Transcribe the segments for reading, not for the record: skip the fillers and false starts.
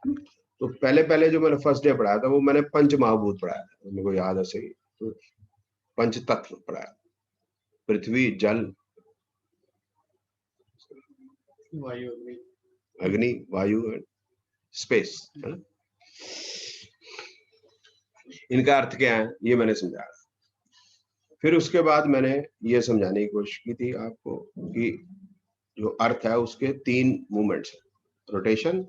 तो पहले पहले जो मैंने फर्स्ट डे पढ़ाया था वो मैंने पंच महाभूत पढ़ाया था, मेरे को याद है सही। तो पंच तत्व पढ़ाया, पृथ्वी, जल, वायु, अग्नि, वायु एंड स्पेस, है ना। इनका अर्थ क्या है ये मैंने समझाया। फिर उसके बाद मैंने ये समझाने की कोशिश की थी आपको कि जो अर्थ है उसके 3 मूवमेंट्स हैं, रोटेशन,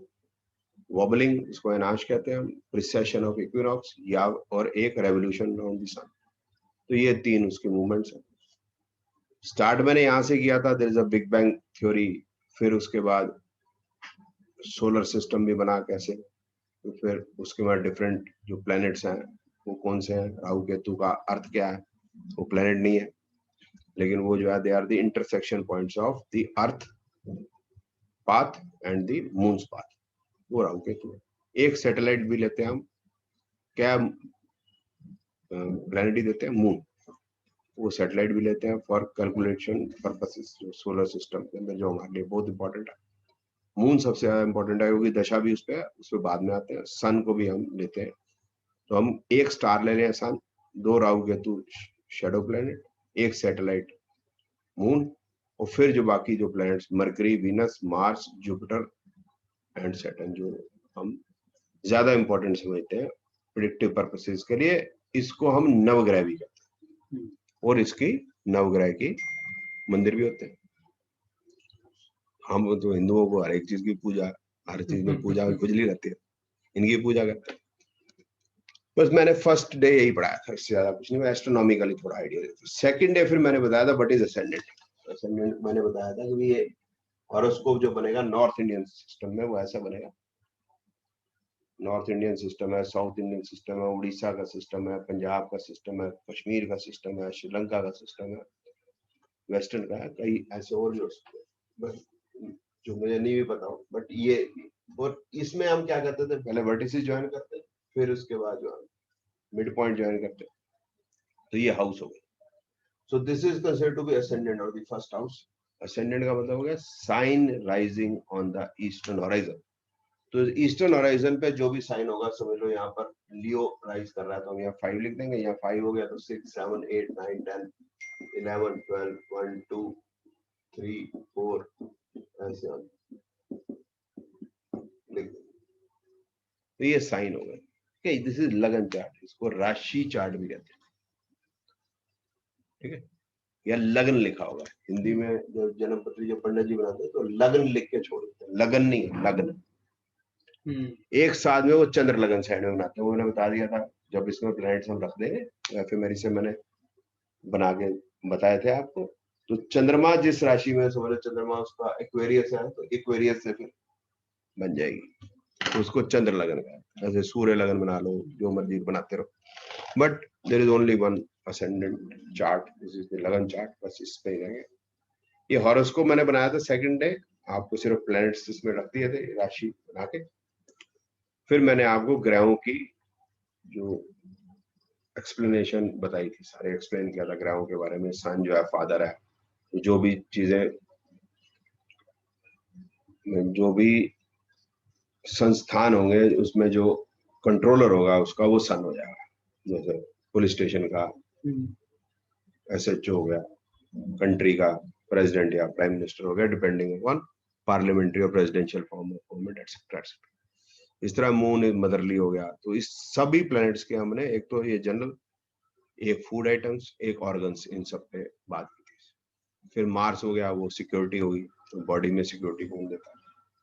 वॉबलिंग, इसको एनाश कहते हैं हम, प्रिसेशन ऑफ इक्विनॉक्स, या और एक रेवोल्यूशन अराउंड द सन। तो ये 3 उसके मूवमेंट्स हैं। स्टार्ट मैंने यहां से किया था, there is a big bang theory. फिर उसके बाद सोलर सिस्टम भी बना कैसे, तो फिर उसके बाद डिफरेंट जो प्लैनेट्स हैं वो कौन से हैं, राहु केतु का अर्थ क्या है, वो प्लैनेट नहीं है, लेकिन वो जो है they are the intersection points of the earth path and the moon's path, वो राहु केतु है। एक सैटेलाइट भी लेते हैं हम, क्या प्लैनेट ही देते हैं, मून, वो सैटेलाइट भी लेते हैं फॉर कैलकुलेशन पर्पसेस, जो सोलर सिस्टम के अंदर जो हमारे लिए बहुत इंपॉर्टेंट है। मून सबसे ज्यादा इंपॉर्टेंट है क्योंकि दशा भी उस पर है, उस पर बाद में आते हैं। सन को भी हम लेते हैं, तो हम एक स्टार ले लें सन, 2 राहु केतु शैडो प्लैनेट, एक सैटेलाइट मून, और फिर जो बाकी जो planets mercury, Venus, Mars, Jupiter and Saturn, जो हम ज्यादा इंपॉर्टेंट समझते हैं प्रिडिक्टिव पर्पसेस के लिए, इसको हम नवग्रह भी कहते हैं। और इसकी नवग्रह की मंदिर भी होते हैं। हम तो हिंदुओं को हर एक चीज की पूजा, हर चीज में पूजा खुजली रहती है, इनकी पूजा करते हैं। बस मैंने फर्स्ट डे यही पढ़ाया था, इससे ज्यादा कुछ नहीं, मैं एस्ट्रोनॉमिकली थोड़ा आइडिया देता। सेकंड डे फिर मैंने बताया था व्हाट इज असेंडेंट। असेंडेंट मैंने बताया था कि ये हॉरोस्कोप जो बनेगा नॉर्थ इंडियन सिस्टम में वो ऐसा बनेगा। नॉर्थ इंडियन सिस्टम है, साउथ इंडियन सिस्टम है, उड़ीसा का सिस्टम है, पंजाब का सिस्टम है, कश्मीर का सिस्टम है, श्रीलंका का सिस्टम है, वेस्टर्न का है, कई ऐसे और जो मुझे नहीं भी पता हो, बट ये। और इसमें हम क्या करते थे, पहले वर्टिसेस ज्वाइन करते, फिर उसके बाद जो मिड पॉइंट ज्वाइन करते, तो ये हाउस हो गया। So this is considered to be ascendant और द फर्स्ट हाउस। असेंडेंट का मतलब हो गया sign rising on the eastern horizon. तो ईस्टर्न होराइजन पे जो भी साइन होगा, समझ लो यहाँ पर लियो राइज कर रहा है, तो हम यहाँ 5 लिख देंगे, यहाँ 5 हो गया तो 6 7 8 9 10 11 12 1 2 3 4 ऐसे हम लिख देंगे। तो ये साइन हो गए। okay, दिस इज लगन चार्ट, इसको राशि चार्ट भी कहते हैं, ठीक है। या लगन लिखा होगा हिंदी में, जो जन्म पत्री जो पंडित जी बनाते हैं तो लगन लिख के छोड़ देते हैं, लगन नहीं लगन। एक साथ में वो चंद्र लगन साइड में बनाते हैं, वो मैंने बता दिया था जब इसमें प्लैनेट्स हम रख देंगे, एफएमआरई से मैंने बना के बताए थे आपको। तो चंद्रमा जिस राशि में, समझ लो चंद्रमा उसका एक्वेरियस है, तो एक्वेरियस से फिर बन जाएगी, तो उसको चंद्र लगन का, ऐसे सूर्य लगन बना लो, जो मर्जी बनाते रहो, but there is only one ascendant chart, this is the lagan chart. बस इस पे रहेंगे। ये हॉरोस्कोप मैंने बनाया था सेकंड डे, आपको सिर्फ प्लैनेट्स इसमें रख दिए थे राशि बना के। फिर मैंने आपको ग्रहों की जो एक्सप्लेनेशन बताई थी, सारे एक्सप्लेन किया था ग्रहों के बारे में। सन जो है फादर है, जो भी चीजें, जो भी संस्थान होंगे उसमें जो कंट्रोलर होगा उसका वो सन हो जाएगा। जैसे पुलिस स्टेशन का एसएचओ हो गया, कंट्री का प्रेसिडेंट या प्राइम मिनिस्टर हो गया, डिपेंडिंग अपॉन पार्लियामेंट्री और presidential form of government etcetera. इस तरह मून मदरली हो गया। तो इस सभी प्लैनेट्स के हमने एक तो ये जनरल, एक फूड आइटम्स, एक ऑर्गन्स, इन सब पे बात की थी। फिर मार्स हो गया, वो सिक्योरिटी होगी, तो बॉडी में सिक्योरिटी कौन देता है।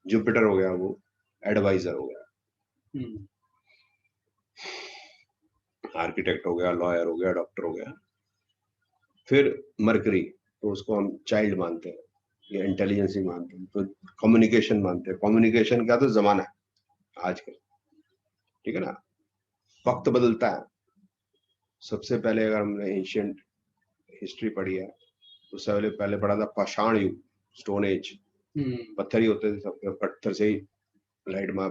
जुपिटर हो गया, वो एडवाइजर हो गया, आर्किटेक्ट हो गया, लॉयर हो गया, डॉक्टर हो गया। फिर मरकरी, तो उसको हम चाइल्ड मानते हैं, ये इंटेलिजेंस ही मानते हैं। तो कम्युनिकेशन मानते हैं, कम्युनिकेशन का तो जमाना है आजकल, ठीक है ना। वक्त बदलता है। सबसे पहले अगर हमने एंशियंट हिस्ट्री पढ़ी है तो सबसे पहले पढ़ा था पाषाण युग, स्टोन एज। पत्थर ही होते थे, सब पत्थर से ही लाइट मार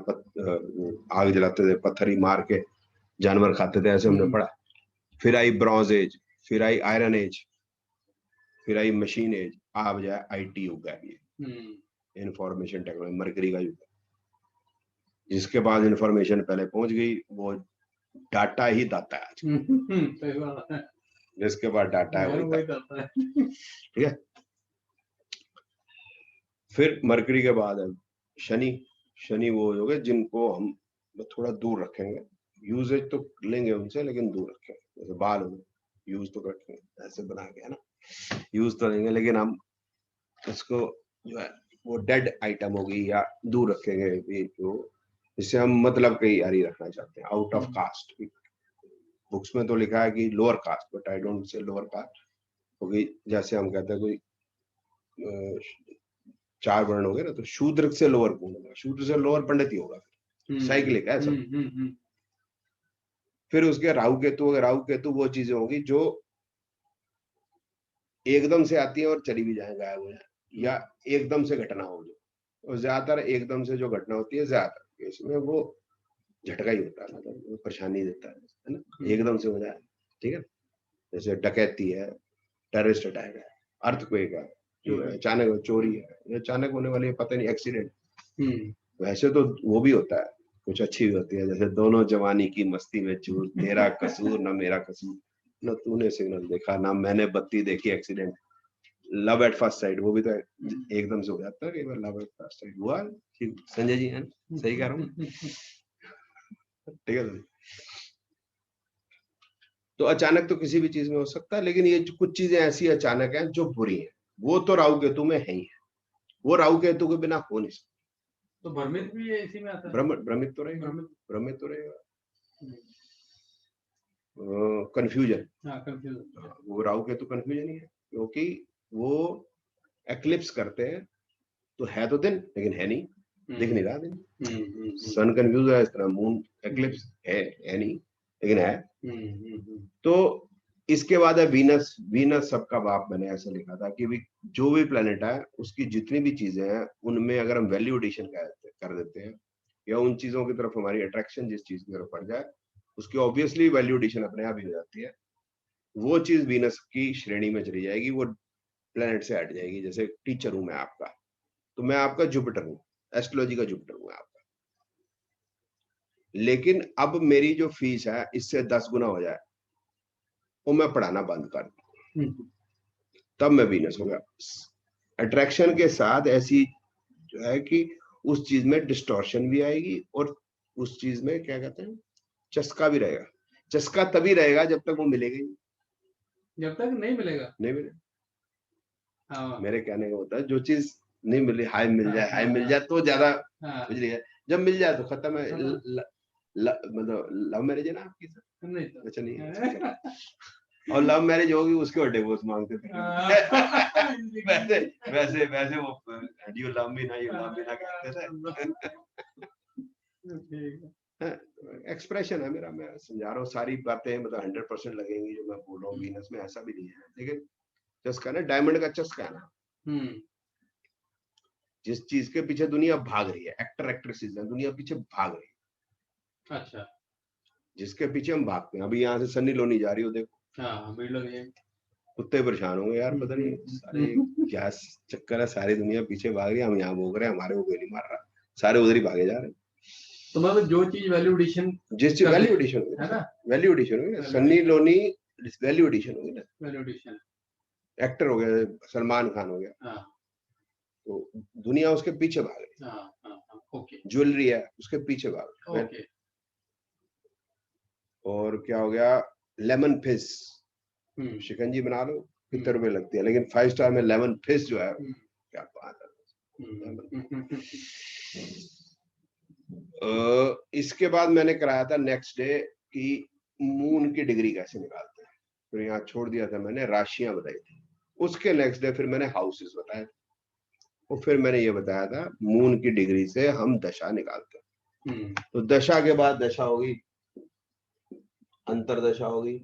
आग जलाते थे, पत्थर ही मार के जानवर खाते थे, ऐसे हमने पढ़ा। फिर आई ब्रॉन्ज एज, फिर आई आयरन एज, फिर आई मशीन एज, अब जाए आईटी युग है, ये इंफॉर्मेशन टेक्नोलॉजी, मरकरी का युग। जिसके पास इंफॉर्मेशन पहले पहुंच गई वो डाटा ही दाता है आज। सही बात है, जिसके पास डाटा है वही दाता है। ठीक है। फिर मरकरी के बाद है शनि। शनि वो हो गए जिनको हम थोड़ा दूर रखेंगे, यूजेज तो लेंगे उनसे लेकिन दूर रखेंगे। जैसे बाल हो यूज तो रखेंगे ऐसे बना के, है ना, यूज तो लेंगे लेकिन हम उसको जो है वो डेड आइटम होगी या दूर रखेंगे, जो जिससे हम मतलब कहीं यारी रखना चाहते हैं, आउट ऑफ कास्ट। बुक्स में तो लिखा है कि lower caste, but I don't say lower caste, क्योंकि जैसे हम कहते हैं कोई 4 वर्ण हो गए ना, तो शूद्र से लोअर कौन होगा? शूद्र से लोअर पंडित ही होगा, साइकिलिक है सब। फिर उसके राहु केतु, राहु केतु वो चीजें होगी जो एकदम से आती है और चली भी जाए, गायब हो जाए, या एकदम से घटना हो जो, और ज्यादातर एकदम से जो घटना होती है ज्यादातर केस में वो झटका ही होता है, मतलब वो परेशानी देता है ना, एकदम से हो जाए। ठीक है, जैसे डकैती है, टेररिस्ट अटैक है, अर्थक्वेक है, जो है अचानक चोरी है, अचानक होने वाली पता नहीं एक्सीडेंट। वैसे तो वो भी होता है, कुछ अच्छी भी होती है, जैसे दोनों जवानी की मस्ती में चूर, तेरा कसूर न मेरा कसूर, न तूने सिग्नल देखा ना मैंने बत्ती देखी, accident. Love at first side वो भी तो एकदम से हो जाता है, लव एट फर्स्ट साइड हुआ। संजय जी है, सही कह रहा हूँ? ठीक है। तो अचानक तो किसी भी चीज में हो सकता है, लेकिन ये कुछ चीजें ऐसी अचानक हैं जो बुरी हैं, वो तो राहु केतु में है ही है, वो राहु केतु के बिना हो नहीं सकता। तो भ्रमित भी इसी में आता है। भ्रमित तो रहेगा, भ्रमित तो रहेगा। कंफ्यूजन, वो राहु केतु कंफ्यूजन ही है, क्योंकि वो एक्लिप्स करते हैं, तो है तो दिन लेकिन है नहीं, दिख नहीं रहा दिन। सन कंफ्यूज है इस तरह, मून एक्लिप्स है नहीं लेकिन है। तो इसके बाद है वीनस। वीनस सबका बाप मैंने ऐसा लिखा था कि भी जो भी प्लेनेट है उसकी जितनी भी चीजें हैं उनमें अगर हम वैल्यू एडिशन कर देते हैं, या उन चीजों की तरफ हमारी अट्रैक्शन जिस चीज की तरफ पड़ जाए, उसकी ऑब्वियसली वैल्यू एडिशन अपने आप ही हो जाती है। वो चीज वीनस की श्रेणी में चली जाएगी, वो प्लेनेट से हट जाएगी। जैसे टीचर हूं मैं आपका, तो मैं आपका जुपिटर हूँ, एस्ट्रोलॉजी का जुपिटर हूँ आपका, लेकिन अब मेरी जो फीस है इससे 10 गुना हो जाए, वो मैं पढ़ाना बंद कर दूं, तब मैं वीनस हो गया। अट्रैक्शन के साथ ऐसी जो है कि उस चीज में डिस्टॉर्शन भी आएगी, और उस चीज में क्या कहते हैं, चस्का भी रहेगा। चस्का तभी रहेगा जब तक वो मिलेगा ही, जब तक नहीं मिलेगा नहीं मिलेगा। मेरे कहने का होता है जो चीज नहीं मिली, हाई मिल जाए, हाई मिल जाए तो ज्यादा बुझ रही है, जब मिल जाए तो खत्म है। मतलब लव मैरिज है ना आपकी सर? नहीं तो। अच्छा नहीं है। और लव मैरिज होगी उसके और डिवोर्स मांगते थे। वैसे वैसे वैसे वो यू लव मी ना, यू लव मी ना कहते थे। एक्सप्रेशन है मेरा, मैं समझा रहा हूँ सारी बातें, मतलब 100% लगेंगी जो मैं बोल रहा हूँ। वीनस में ऐसा भी नहीं है, लेकिन चस्का ना, डायमंड का चस्का है ना, जिस चीज के पीछे दुनिया भाग रही है, एक्टर एक्ट्रेसेस है, दुनिया पीछे भाग रही है। अच्छा, जिसके पीछे हम भागते हैं। अभी यहाँ से सन्नी लोनी जा रही हो, देखो कुत्ते परेशान होंगे यार, पता नहीं सारे क्या चक्कर है, सारी दुनिया पीछे भाग रही है, हम यहाँ भोग रहे हैं, हमारे को कोई नहीं मार रहा, सारे उधर ही भागे जा रहे हैं। तो मतलब जो चीज वैल्यू एडिशन, जिस चीज वैल्यू एडिशन है ना, वैल्यू एडिशन होगी ना, सन्नी लोनी वैल्यू एडिशन होगी ना, वैल्यू एडिशन। एक्टर हो गया सलमान खान हो गया, तो दुनिया उसके पीछे भाग रही, ज्वेलरी है उसके पीछे भाग रही। और क्या हो गया, लेमन फिश, शिकंजी बना लो कितने रुपए लगती है, लेकिन 5 स्टार में लेमन फिश जो है क्या बात है। इसके बाद मैंने कराया था नेक्स्ट डे कि मून की डिग्री कैसे निकालते हैं, फिर यहाँ छोड़ दिया था मैंने, राशियां बताई थी। उसके नेक्स्ट डे फिर मैंने हाउसेस बताए, और फिर मैंने ये बताया था मून की डिग्री से हम दशा निकालते हैं। तो दशा के बाद दशा होगी, अंतरदशा होगी,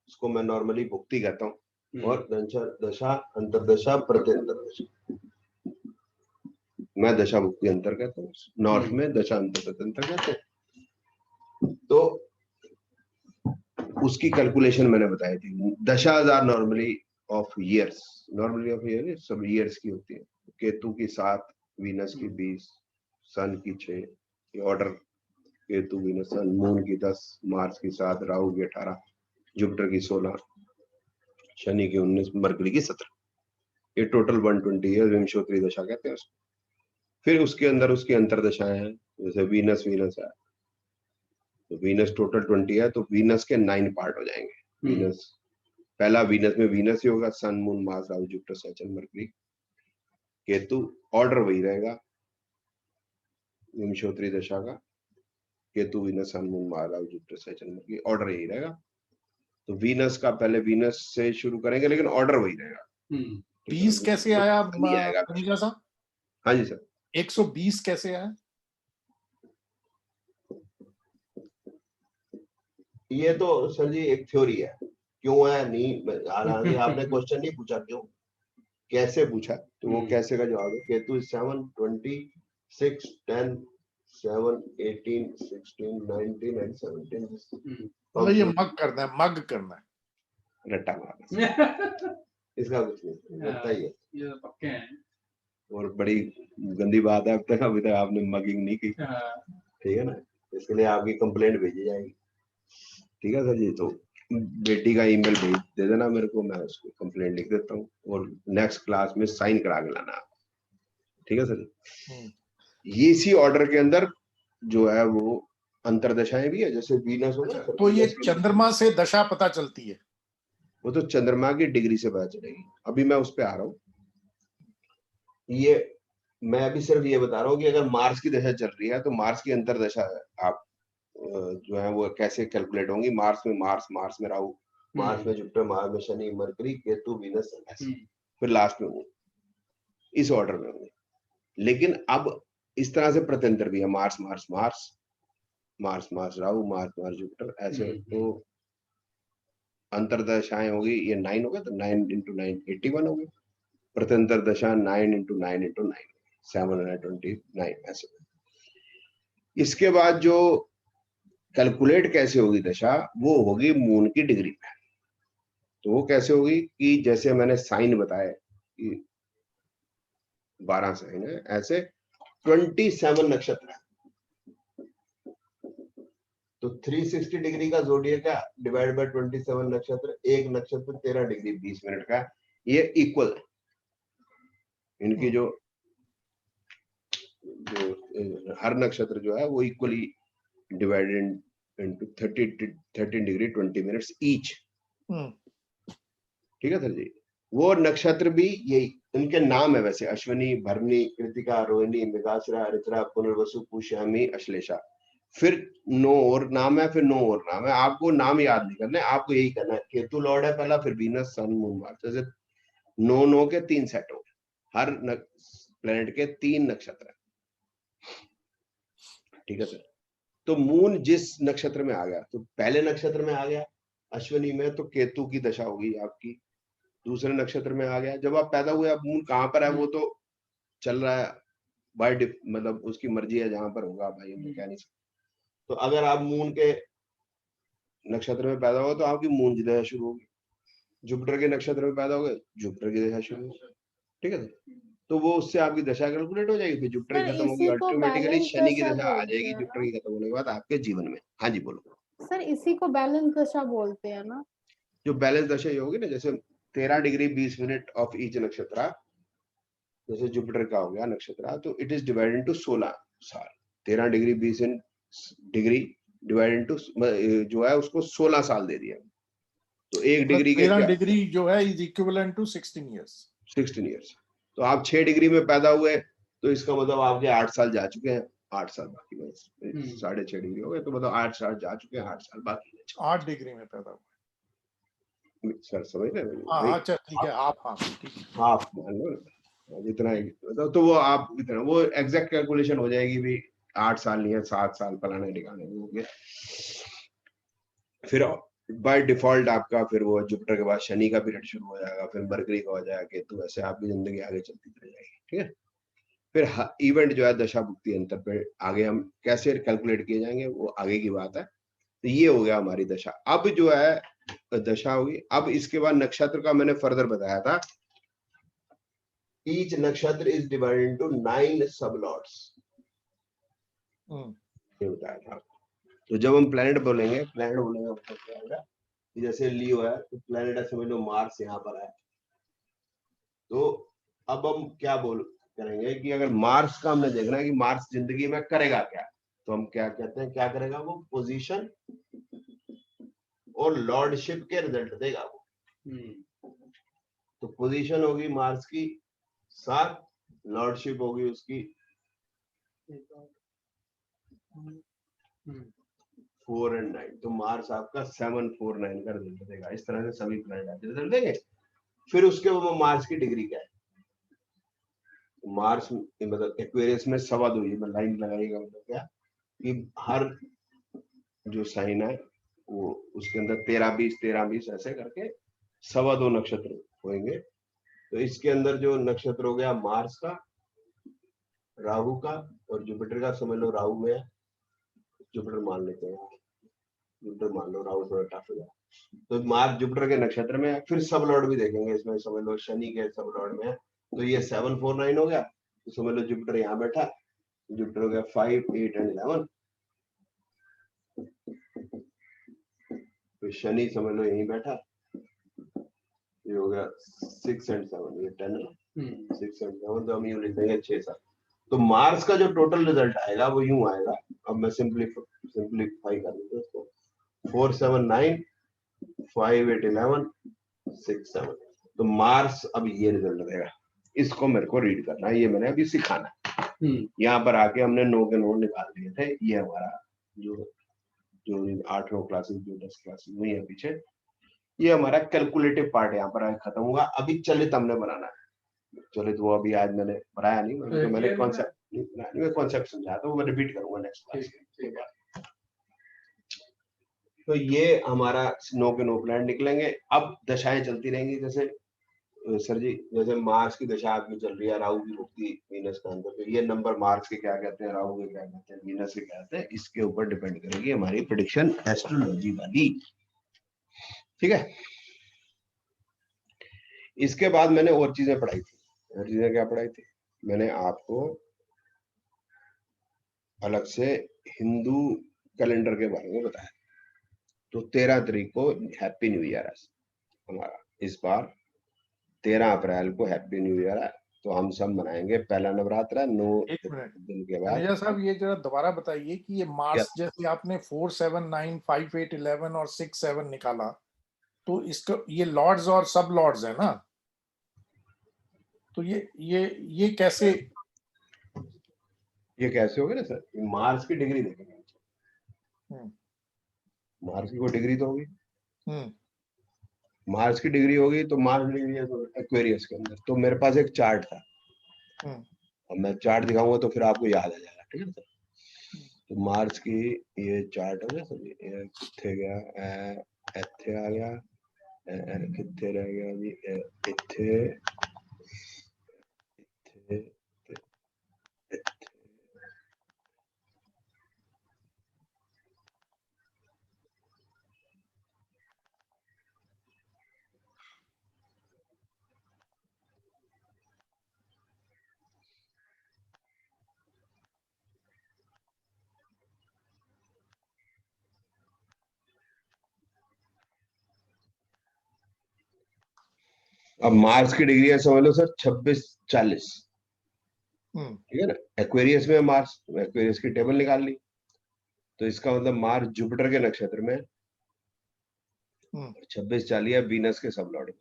उसको मैं नॉर्मली भुक्ति कहता हूँ, और दशा, अंतरदशा, प्रत्यंतरदशा। मैं दशा भुक्ति अंतर कहता हूँ, नॉर्थ में दशा अंतर प्रत्यंतर कहते हैं। तो उसकी कैलकुलेशन मैंने बताई थी। दशा हजार normally of years, normally of year सब ईयर्स की होती है। केतु की 7, वीनस की 20, सन की 6, ये order Ketu Venus sun moon की 10, मार्स की 7, राहु की 18, जुपिटर की 16, शनि की 19, मरकरी की 17। ये टोटल 120 है, विंशोत्तरी दशा कहते हैं उसको। फिर उसके अंदर उसकी अंतरदशाएं हैं, जैसे वीनस है, तो वीनस टोटल 20 है, तो वीनस के 9 पार्ट हो जाएंगे। वीनस पहला वीनस में वीनस ही होगा, sun moon Mars Rahu Jupiter Saturn Mercury. Ketu order वही रहेगा विंशोत्तरी दशा का, Ketu Venus sun moon Mars Rahu Jupiter Saturn Mercury, order यही रहेगा। तो वीनस का पहले वीनस से शुरू करेंगे, लेकिन ऑर्डर वही रहेगा। 20 कैसे आया आएगा साहब? हाँ जी सर, 120 कैसे आया? ये तो सर जी एक थ्योरी है, क्यों है नहीं, हालांकि आपने क्वेश्चन नहीं पूछा क्यों, कैसे पूछा, तो वो कैसे का जवाब है केतु 7, 20, 6, 10, 7, 18, 16, 19 एंड 17। मतलब ये मग करना है रट्टा मारना इसका कुछ नहीं, रट्टा ही है, ये तो पक्के हैं। और बड़ी गंदी बात है, अभी तक आपने मगिंग नहीं की, ठीक है ना, इसके लिए आपकी कंप्लेंट भेजी जाएगी। ठीक है सर जी, तो बेटी का ईमेल भेज दे देना मेरे को, मैं उसको कंप्लेंट लिख देता हूँ, और नेक्स्ट क्लास में साइन करा के लाना। ठीक है सर जी। ये इसी ऑर्डर के अंदर जो है वो अंतरदशाएं भी है, जैसे वीनस हो। तो ये चंद्रमा से दशा पता चलती है? वो तो चंद्रमा की डिग्री से पता चलेगी, अभी मैं उस पर आ रहा हूँ। ये मैं अभी सिर्फ ये बता रहा हूँ कि अगर मार्स की दशा चल रही है तो मार्स की अंतरदशा आप जो है वो कैसे कैलकुलेट होंगी। मार्स में राहु, मार्स में जुपिटर, मार्स में शनि, मरकरी, केतु, वीनस, फिर लास्ट में मून, इस ऑर्डर में होंगे। लेकिन अब इस तरह से प्रत्यंतर भी है, मार्स राहु, मार्स जुपिटर, ऐसे। तो अंतरदशाएं होगी, ये 9 हो गए, तो 9 × 9 81 हो गए। प्रत्यंतर दशा 9 × 9 × 9 729 ऐसे। इसके बाद जो कैलकुलेट कैसे होगी दशा, वो होगी मून की डिग्री में। तो वो कैसे होगी कि जैसे मैंने साइन बताए कि 12 साइन है, ऐसे 27 नक्षत्र है, तो 360 डिग्री का ज़ोडिएक है डिवाइड बाय 27 नक्षत्र, एक नक्षत्र 13 डिग्री 20 मिनट का, ये इक्वल है। इनकी जो हर नक्षत्र जो है वो equally divided into 13 degree 20 minutes each. ठीक है सर जी। वो नक्षत्र भी यही, इनके नाम है वैसे, अश्विनी, भरणी, कृतिका, रोहिणी, मृगशिरा, हरिद्रा, पुनर्वसु, पुष्यमी, अश्लेषा। फिर 9 और नाम है, फिर 9 और नाम है। आपको नाम याद नहीं करना है, आपको यही करना है। केतु लॉर्ड है पहला, फिर वीनस, सन, मून, मार्स, जैसे 9 के 3 सेट हो गए, हर प्लेनेट के 3 नक्षत्र है। ठीक है सर। तो मून जिस नक्षत्र में आ गया, तो पहले नक्षत्र में आ गया अश्विनी में, तो केतु की दशा होगी आपकी। दूसरे नक्षत्र में आ गया, जब आप पैदा हुए, अब मून कहाँ पर है वो तो चल रहा है बाय मतलब उसकी मर्जी है, जहां पर होगा भाई हम कह नहीं सकते। तो अगर आप मून के नक्षत्र में पैदा हो तो आपकी मून की दशा शुरू होगी। जुपिटर के नक्षत्र में पैदा हो गए, जुपिटर की दशा शुरू होगी। ठीक है, तो वो उससे आपकी दशा कैलकुलेट हो जाएगी। फिर जुपिटर की खत्म होगी, ऑटोमेटिकली शनि की दशा आ जाएगी जुपिटर की खत्म होने के बाद आपके जीवन में। हाँ जी बोलो सर, इसी को बैलेंस दशा बोलते हैं ना? जो बैलेंस दशा ये होगी ना, जैसे 13 डिग्री 20 मिनट ऑफ ईच नक्षत्र, जैसे जुपिटर का हो गया नक्षत्र, तो इट इज डिवाइडेड इनटू 16 साल। 13 डिग्री 20 डिग्री डिवाइडेड इनटू जो है उसको 16 साल दे दिया। तो 1 डिग्री के 13 डिग्री जो है is equivalent to 16 years. 16 years. तो आप 6 डिग्री में पैदा हुए, तो इसका मतलब आपके 8 साल जा चुके हैं, 8 साल बाकी बस 6.5 डिग्री हो गए, तो मतलब 8 साल जा चुके हैं, 8 साल बाकी है। 8 डिग्री में पैदा हुए सर, समझ रहे हैं? हाँ अच्छा ठीक है, आप हाँ ठीक है, आप मान लो जितना तो वो आप इतना, वो एग्जैक्ट कैलकुलेशन हो जाएगी भी 8 साल नहीं है, 7 साल फलाने ठिकाने हो गए। फिर बाय डिफॉल्ट आपका फिर वो जुपिटर के बाद शनि का पीरियड शुरू हो जाएगा, फिर मरकरी का हो जाएगा, केतु, ऐसे आपकी जिंदगी आगे चलती रह जाएगी। ठीक है, फिर इवेंट जो है दशा भुक्ति अंतर पे आगे हम कैसे कैलकुलेट किए जाएंगे वो आगे की बात है। तो ये हो गया हमारी दशा। अब जो है दशा होगी, अब इसके बाद नक्षत्र का मैंने फर्दर बताया था, ईच नक्षत्र इज डिवाइडेड इनटू 9 सब लॉट्स। ये बताया था। तो जब हम प्लैनेट बोलेंगे मतलब क्या होगा कि जैसे लियो है तो प्लैनेट है, समझ लो मार्स यहाँ पर है। तो अब हम क्या करेंगे कि अगर मार्स का हमने देखना है कि मार्स जिंदगी में करेगा क्या, तो हम क्या कहते हैं, क्या करेगा वो, पोजीशन और लॉर्डशिप के रिजल्ट देगा वो। तो पोजीशन होगी मार्स की 7, लॉर्डशिप होगी उसकी 4 और 9। तो मार्स आपका 7, 4, 9 का रिजल्ट देगा। इस तरह से सभी प्लैनेट रिजल्ट देंगे। फिर उसके बाद मार्स की डिग्री क्या है, मार्स मतलब एक्वेरियस में 2.25, ये लाइन लगाइएगा, मतलब क्या कि हर जो साइन है वो उसके अंदर 13, 20, 13, 20 ऐसे करके 2.25 नक्षत्र होंगे। तो इसके अंदर जो नक्षत्र हो गया मार्स का, राहु का और जुपिटर का। समझ लो राहु में है, जुपिटर मान लेते हैं, जुपिटर मान लो, राहु थोड़ा टफ है। तो मार्स जुपिटर के नक्षत्र में है। फिर सब लॉर्ड भी देखेंगे इसमें, समझ लो शनि के सब लॉर्ड में है। तो ये 7, 4, 9 हो गया। तो समझ लो जुपिटर यहाँ बैठा, जुपिटर हो गया 5, 8 और 11। तो शनि समझ लो यहीं बैठा, ये हो गया 6 और 7, ये 10 है। 6 और 7 तो हम यूं लिख देंगे 6, 7। तो मार्स का जो टोटल रिजल्ट आएगा वो यूं आएगा। अब मैं सिंप्लीफाई कर दूंगा इसको, 4, 7, 9, 5, 8, 11, 6, 7। तो मार्स अब ये रिजल्ट देगा। इसको मेरे को रीड करना है, ये मैंने अभी सिखाना है। यहाँ पर आके हमने 9 के 9 निकाल लिए थे। ये हमारा जो 8 क्लासेस, जो 10 क्लासेस वही है पीछे। ये हमारा कैलकुलेटिव पार्ट यहाँ पर खत्म होगा। अभी चलित हमने बनाना है। चलित वो अभी आज मैंने बनाया नहीं, तो मैंने कॉन्सेप्ट समझाया था, वो मैं रिपीट करूंगा नेक्स्ट क्लास के बाद। तो ये हमारा 9 के 9 प्लैनेट निकलेंगे। अब दशाएं चलती रहेंगी, जैसे सर जी जैसे मार्स की दशा आपकी चल रही है, राहु की होती वीनस का अंदर, तो ये नंबर मार्स के क्या कहते हैं, राहु के क्या कहते हैं, वीनस के क्या कहते हैं, इसके ऊपर डिपेंड करेगी हमारी प्रेडिक्शन एस्ट्रोलॉजी वाली। ठीक है। इसके बाद मैंने और चीजें पढ़ाई थी। और चीजें क्या पढ़ाई थी, मैंने आपको अलग से हिंदू कैलेंडर के बारे में बताया। तो 13 तारीख को हैप्पी न्यू ईयर है हमारा। इस बार 13 अप्रैल को हैप्पी न्यू ईयर है। तो हम सब मनाएंगे पहला नवरात्र है 9 दिन के बाद। धनेजा साहब ये जरा दोबारा बताइए कि ये मार्स जैसे आपने 4, 7, 9, 5, 8, 11 और 6, 7 निकाला, तो इसका ये लॉर्ड्स और सब लॉर्ड्स है ना, तो ये कैसे होगा ना सर, मार्स की डिग्री देखेंगे। मार्स की कोई डिग्री तो होगी, मार्स की डिग्री होगी। तो मार्स डिग्री एक्वेरियस के अंदर। तो मेरे पास एक चार्ट था, अब मैं चार्ट दिखाऊंगा तो फिर आपको याद आ जाएगा। ठीक है सर। तो मार्स की ये चार्ट हो गया सर, ये कितने गया, इत्थे आ गया, कितने रह गया अभी, इत्थे, अब मार्स की डिग्री है समझ लो सर 26, 40। ठीक है ना। एक्वेरियस में मार्स, एक्वेरियस की टेबल निकाल ली। तो इसका मतलब मार्स जुपिटर के नक्षत्र में 26, 40 है वीनस के सब लॉर्ड में।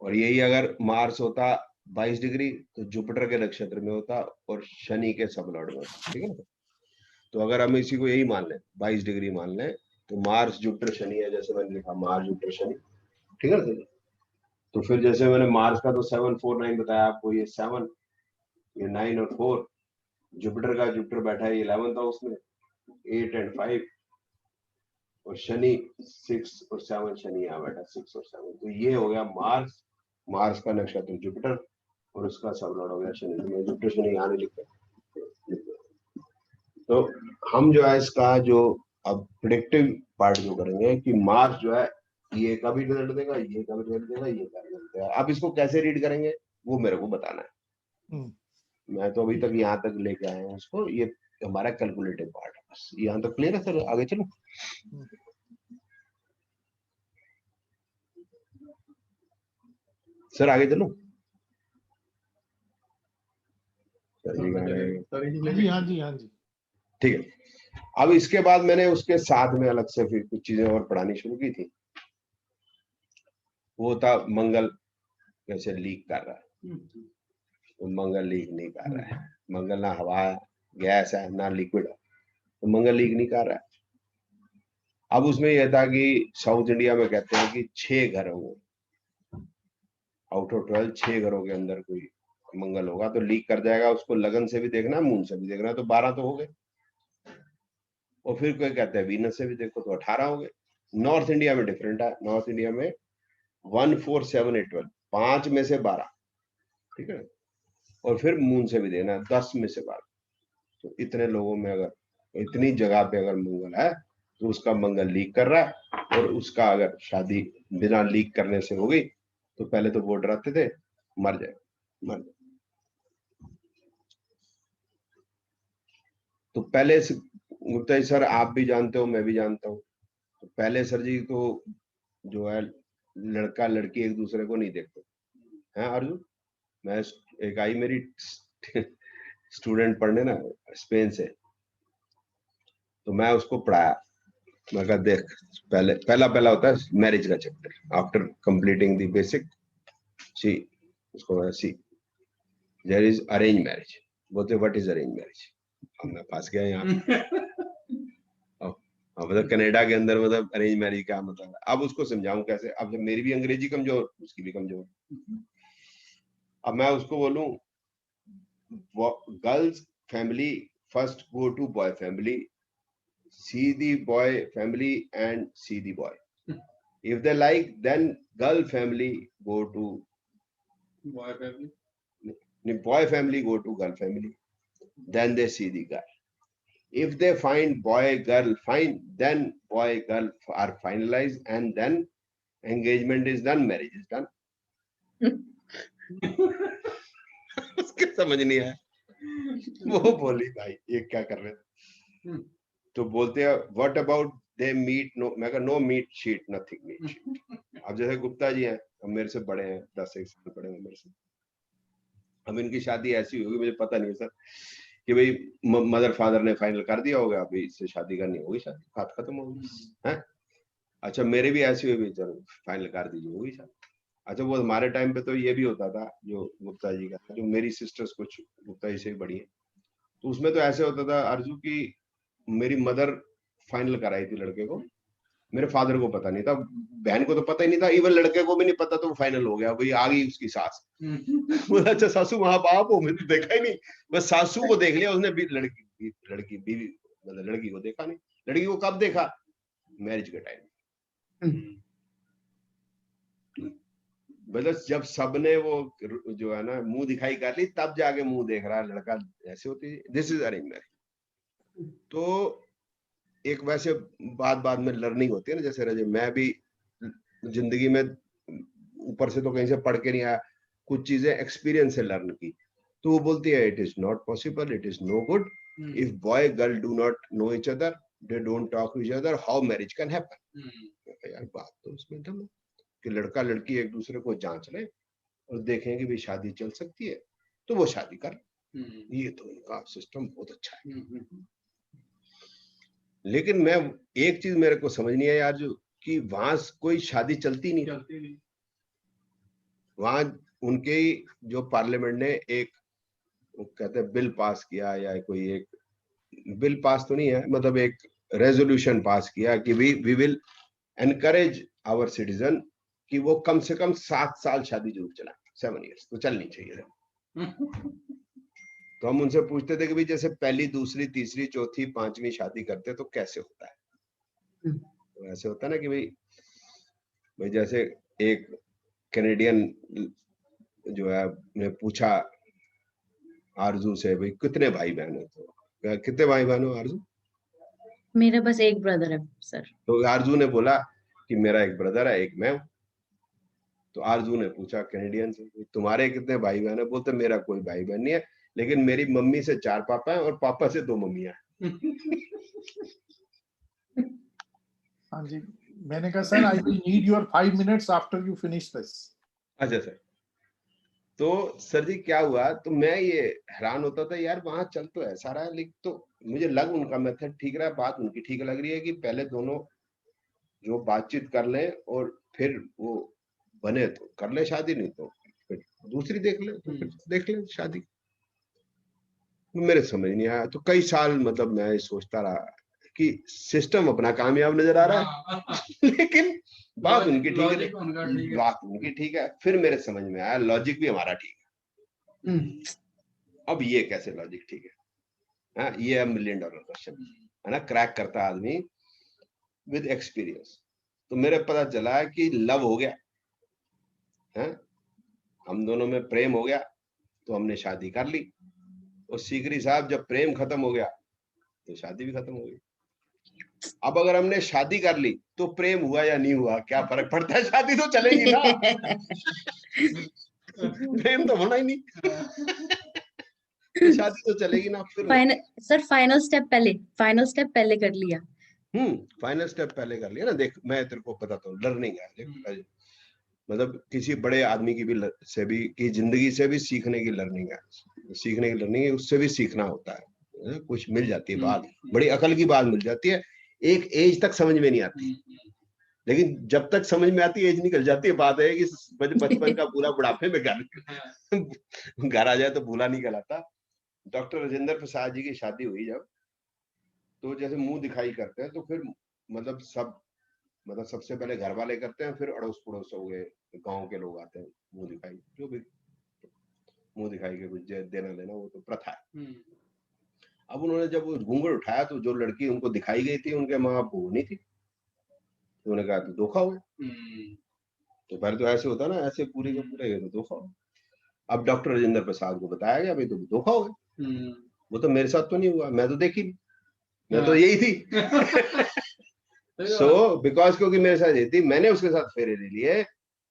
और यही अगर मार्स होता 22 डिग्री तो जुपिटर के नक्षत्र में होता और शनि के सब लॉर्ड में होता। ठीक है ना। तो अगर हम इसी को यही मान लें, 22 डिग्री मान लें, तो मार्स जुपिटर शनि है, जैसे मैंने लिखा मार्स जुपिटर शनि। ठीक है ना। तो फिर जैसे मैंने मार्स का तो 7, 4, 9 बताया आपको, ये 7, ये 9 और 4। जुपिटर का, जुपिटर बैठा है 11th हाउस में, 8 और 5। और शनि 6 और 7, शनि यहाँ बैठा 6 और 7। तो ये हो गया मार्स, मार्स का नक्षत्र जुपिटर और उसका सब लॉर्ड हो गया शनि। तो मैं जुपिटर शनि यहाँ नहीं लिखता। तो हम जो है इसका जो अब प्रेडिक्टिव पार्ट जो करेंगे कि मार्स जो है ये का भी रिजल्ट देगा, ये का भी रिजल्ट देगा, ये का रिजल्ट देगा। आप इसको कैसे रीड करेंगे वो मेरे को बताना है। मैं तो अभी तक यहाँ तक लेके आया हूँ उसको। ये हमारा कैलकुलेटेड पार्ट है। बस यहाँ तक क्लियर है सर, आगे चलो। सर आगे चलो। हाँ जी ठीक है। अब इसके बाद मैंने उसके साथ में अलग से फिर कुछ चीजें और पढ़ानी शुरू की थी। वो था मंगल कैसे लीक कर रहा है। तो मंगल लीक नहीं कर रहा है। मंगल ना हवा गैस है ना लिक्विड है, तो मंगल लीक नहीं कर रहा है। अब उसमें यह था कि साउथ इंडिया में कहते हैं कि 6 घर होंगे आउट ऑफ 12, 6 घरों के अंदर कोई मंगल होगा तो लीक कर जाएगा। उसको लगन से भी देखना, मून से भी देखना, तो 12 तो हो गए। और फिर कोई कहता है वीनस से भी देखो तो 18 हो गए। नॉर्थ इंडिया में डिफरेंट है। नॉर्थ इंडिया में 1, 4, 7, 8, 12, 5 में से 12, ठीक है। और फिर मून से भी देना 10 में से 12। तो इतने लोगों में अगर, इतनी जगह पे अगर मंगल है तो उसका मंगल लीक कर रहा है। और उसका अगर शादी बिना लीक करने से हो गई तो पहले तो वो डराते थे मर जाए, मर जाए। तो पहले गुप्ता जी सर आप भी जानते हो, मैं भी जानता हूँ, तो पहले सर जी तो जो है लड़का लड़की एक दूसरे को नहीं देखते हैं। अर्जुन, मैं एक आई मेरी स्टूडेंट पढ़ने ना स्पेन से, तो मैं उसको पढ़ाया। मैं कहा देख, पहला होता है मैरिज का chapter. After completing the basic see, उसको see there is arrange marriage. बोलते व्हाट इज अरेंज मैरिज। अब मैं फंस गया यहाँ। मतलब कनाडा के अंदर मतलब अरेंज मैरिज क्या मतलब है। अब उसको समझाऊं कैसे। अब जब मेरी भी अंग्रेजी कमजोर, उसकी भी कमजोर। अब मैं उसको बोलूं girls family first go to boy family, see the boy family and see the boy. If they like, then girl family go to boy family. Boy family go to girl family. Then they see the girl. If they find boy girl fine, then boy girl are finalized, and then engagement is done, marriage is done. उसके समझ नहीं आया। वो बोली भाई ये क्या कर रहे थे। तो बोलते हैं what about the meat, no, मैं कहा no meat sheet, nothing meat sheet. अब जैसे गुप्ता जी हैं, अब मेरे से बड़े हैं, 10 साल बड़े हैं मेरे से। अब इनकी शादी ऐसी होगी, मुझे पता नहीं सर कि भाई मदर फादर ने फाइनल कर दिया होगा अभी इससे शादी करनी होगी, शादी बात खत्म होगी है। अच्छा मेरे भी ऐसी हुई, चलो फाइनल कर दीजिए, होगी शादी। अच्छा वो हमारे टाइम पे तो ये भी होता था, जो गुप्ता जी का, जो मेरी सिस्टर्स कुछ गुप्ता जी से बड़ी है, तो उसमें तो ऐसे होता था अर्जू की मेरी मदर फाइनल कराई थी लड़के को, मेरे फादर को पता नहीं था, बहन को तो पता ही नहीं था, इवन लड़के को भी नहीं पता, तो वो फाइनल हो गया। भाई आ गई उसकी सास। बोला अच्छा सासू वहां बाप हो, मैंने देखा ही नहीं, बस सासू को देख लिया उसने, लड़की बीवी मतलब लड़की को देखा नहीं। लड़की को कब देखा, मैरिज के टाइम। मतलब जब सबने वो जो है ना मुंह दिखाई कर ली, तब जाके मुंह देख रहा है लड़का। ऐसे होती है, दिस इज अरेंज मैरिज। तो एक वैसे बाद में लर्निंग होती है ना, जैसे रजे मैं भी जिंदगी में ऊपर से तो कहीं से पढ़ के नहीं आया, कुछ चीजें एक्सपीरियंस से लर्न की। तो वो बोलती है it is not possible, it is no good if boy girl do not know each other, they don't talk to each other, how marriage can happen. यार बात तो उसमें दम है कि लड़का लड़की एक दूसरे को जांच ले और देखें कि भी शादी चल सकती है तो वो शादी कर। ये तो उनका सिस्टम बहुत अच्छा है। लेकिन मैं एक चीज मेरे को समझ नहीं आई यार, जो कि वहां कोई शादी चलती नहीं। वहां उनके जो पार्लियामेंट ने एक कहते हैं बिल पास किया, या कोई एक बिल पास तो नहीं है, मतलब एक रेजोल्यूशन पास किया कि we will encourage our citizen कि वो कम से कम 7 साल शादी जरूर चलाएं, 7 years तो चलनी चाहिए। तो हम उनसे पूछते थे कि भाई जैसे पहली, दूसरी, तीसरी, चौथी, 5वीं शादी करते तो कैसे होता है। तो ऐसे होता है ना कि भाई जैसे एक कैनेडियन जो है ने पूछा आरजू से, भाई कितने भाई बहन हो, तो कितने भाई बहन हो आरजू। मेरा बस एक ब्रदर है सर। तो आरजू ने बोला कि मेरा एक ब्रदर है, एक मैं हूं। तो आरजू ने पूछा कैनेडियन से तुम्हारे कितने भाई बहन है, बोलते मेरा कोई भाई बहन नहीं है, लेकिन मेरी मम्मी से 4 पापा हैं और पापा से 2 मम्मियां हैं। हाँ जी, मैंने कहा sir I will need your 5 minutes after you finish this. अच्छा सर, तो सर जी क्या हुआ, तो मैं ये हैरान होता था यार वहां चल तो ऐसा रहा है, लेकिन तो मुझे लग उनका मेथड ठीक रहा है, बात उनकी ठीक लग रही है कि पहले दोनों जो बातचीत कर लें और फिर वो बने तो कर ले शादी, नहीं तो फिर दूसरी देख ले, तो फिर देख ले शादी। तो मेरे समझ नहीं आया, तो कई साल मतलब मैं सोचता रहा कि सिस्टम अपना कामयाब नजर आ रहा है लेकिन बात उनकी ठीक है, लॉजिक उनका ठीक है। बात उनकी ठीक है। फिर मेरे समझ में आया लॉजिक भी हमारा ठीक है। अब ये कैसे लॉजिक ठीक है? हाँ, ये है $1 मिलियन क्वेश्चन, है ना, क्रैक करता आदमी विद एक्सपीरियंस। तो मेरे पता चला कि लव हो गया है, हम दोनों में प्रेम हो गया, तो हमने शादी कर ली। और सीकरी साहब, जब प्रेम खत्म हो गया तो शादी भी खत्म हो गई। अब अगर हमने शादी कर ली तो प्रेम हुआ या नहीं हुआ क्या फर्क पड़ता है, शादी तो चलेगी ना प्रेम तो होना ही नहीं तो शादी तो चलेगी ना। फिर फाइनल स्टेप पहले कर लिया। फाइनल स्टेप पहले कर लिया ना। देख मैं तेरे को बताता हूँ, लर्निंग है, देख मतलब किसी बड़े आदमी की भी से भी की जिंदगी से भी सीखने की लर्निंग है, सीखने की लर्निंग है, उससे भी सीखना होता है, कुछ मिल जाती है बात, बड़ी अकल की बात मिल जाती है। एक एज तक समझ में नहीं आती, लेकिन जब तक समझ में आती है एज निकल जाती है। बात है कि बचपन का पूरा बुढ़ापे में घर आ जाए तो भूला नहीं कहलाता। डॉक्टर राजेंद्र प्रसाद जी की शादी हुई जब, तो जैसे मुंह दिखाई करते हैं, तो फिर मतलब सबसे पहले घर वाले करते हैं, फिर अड़ोस पड़ोस हो गए, गांव के लोग आते हैं, मुंह दिखाई, जो भी मुंह दिखाई के कुछ देना लेना, वो तो प्रथा है। अब उन्होंने जब घूंघट उठाया तो जो लड़की उनको दिखाई गई थी उनके माँ बाप को नहीं थी, तो उन्होंने कहा तो धोखा हुआ। तो पहले तो ऐसे होता ना, ऐसे पूरे के पूरे तो धोखा हुआ। अब डॉक्टर राजेंद्र प्रसाद को बताया गया भाई तो धोखा हो गया, वो तो मेरे साथ तो नहीं हुआ, मैं तो देखी नहीं, मैं तो यही थी सो बिकॉज क्योंकि मेरे साथ यही थी, मैंने उसके साथ फेरे ले लिए।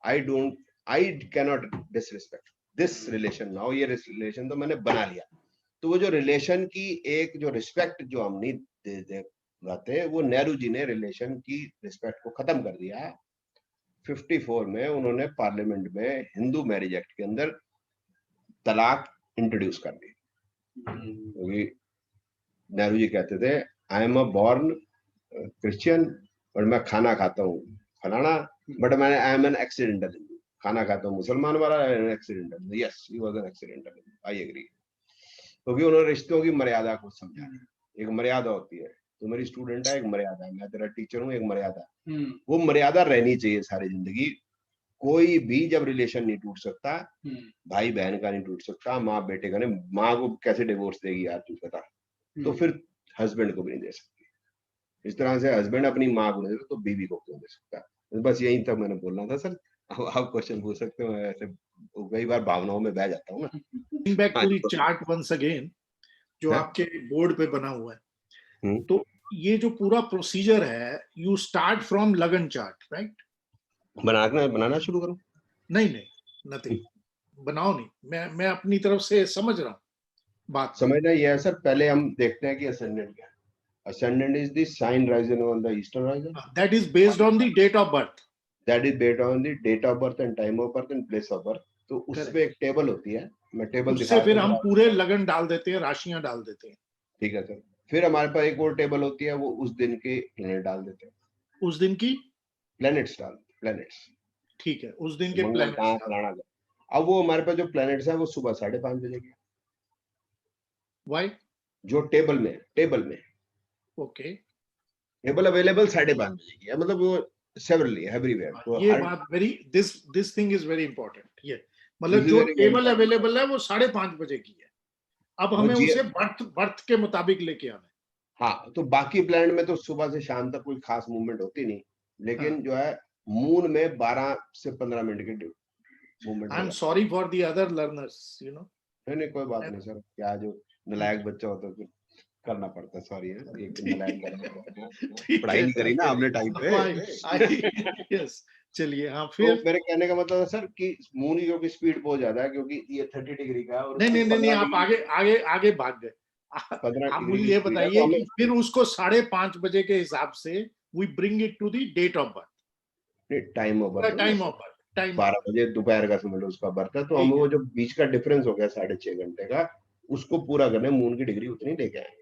I cannot disrespect this relation now, ये रिलेशन तो मैंने बना लिया। तो वो जो रिलेशन की एक जो रिस्पेक्ट जो हम नहीं दे पाते, वो नेहरू जी ने रिलेशन की रिस्पेक्ट को खत्म कर दिया। 54 में उन्होंने पार्लियामेंट में हिंदू मैरिज एक्ट के अंदर तलाक इंट्रोड्यूस कर दी, क्योंकि नेहरू जी कहते थे I am a born Christian और मैं खाना खाता हूँ फलाना, बट मैंने I am an accidental Hindu, खाना खाता हूँ मुसलमान वाला accidental. Yes he was an accidental, I agree. क्योंकि उन्होंने रिश्तों की मर्यादा को समझा। एक मर्यादा होती है, तो मेरी स्टूडेंट है, एक मर्यादा है, मैं तेरा टीचर हूँ, एक मर्यादा, वो मर्यादा रहनी चाहिए सारी जिंदगी। कोई भी जब रिलेशन नहीं टूट सकता, भाई बहन का नहीं टूट सकता, माँ बेटे का नहीं, माँ को कैसे डिवोर्स देगी यार तू बता, तो फिर हस्बैंड को भी नहीं दे सकती। इस तरह से हस्बैंड अपनी माँ को दे तो बीवी को क्यों दे सकता। बस यही तक मैंने बोलना था सर। अब आप क्वेश्चन पूछ सकते हो, ऐसे कई बार भावनाओं में बह जाता हूँ ना। Back to the chart once again जो आपके बोर्ड पे बना हुआ है, तो ये जो पूरा प्रोसीजर है, यू स्टार्ट फ्रॉम लगन चार्ट, राइट? बनाना शुरू करो? नहीं नथिंग, बनाओ नहीं, मैं अपनी तरफ से समझ रहा हूँ बात। समझना ये है सर, पहले हम देखते हैं कि असेंडेंट क्या है। Ascendant is the sign rising on the eastern horizon. That is based on the date of birth. That is based on the date of birth and time of birth and place of birth. तो उसमें एक table होती है, मैं table दिखा उससे फिर हम पूरे लगन डाल देते हैं, राशियां डाल देते हैं। ठीक है सर। फिर हमारे पास एक और टेबल होती है, वो उस दिन के प्लेनेट डाल देते हैं, उस दिन की प्लेनेट्स प्लेनेट्स। ठीक है, उस दिन के मंगल कहाँ फलाना। अब वो हमारे पास जो प्लेनेट्स है वो सुबह 5:30 बजे की। Why? जो टेबल में ओके, टेबल अवेलेबल 5:30 बजे की है, मतलब वो सेवरली एवरीवेयर। तो ये बात this thing is very important. ये मतलब जो टेबल अवेलेबल है वो 5:30 बजे की है। अब हमें उसे बर्थ के मुताबिक लेके आना है। हाँ, तो बाकी प्लैनेट में तो सुबह से शाम तक कोई खास मूवमेंट होती नहीं, लेकिन जो है मून में 12 से 15 मिनट के movement. I am sorry for the other learners, you know. नहीं कोई बात नहीं सर, क्या जो नलायक बच्चा होता है करना पड़ता है, सॉरी है, एक नालायक करना ठीक पढ़ाई है। नहीं करी ना हमने टाइम पे। यस, चलिए हाँ तो फिर मेरे कहने का मतलब है सर कि मून की क्योंकि स्पीड बहुत ज्यादा है, क्योंकि ये 30 डिग्री का है और नहीं नहीं नहीं नहीं, 15 आप आगे आगे आगे भाग गए। 15 आप डिग्री मुझे की ये स्पीड है, तो बताइए हमें कि फिर उसको 5:30 बजे के हिसाब से we bring it to the date of birth, time of birth time of birth, time 12 बजे दोपहर का समझ लो उसका बर्थ है, तो हमें ठीक वो है, जो बीच का डिफरेंस हो गया 6.5 घंटे का, उसको पूरा करने मून की डिग्री उतनी लेके आएंगे।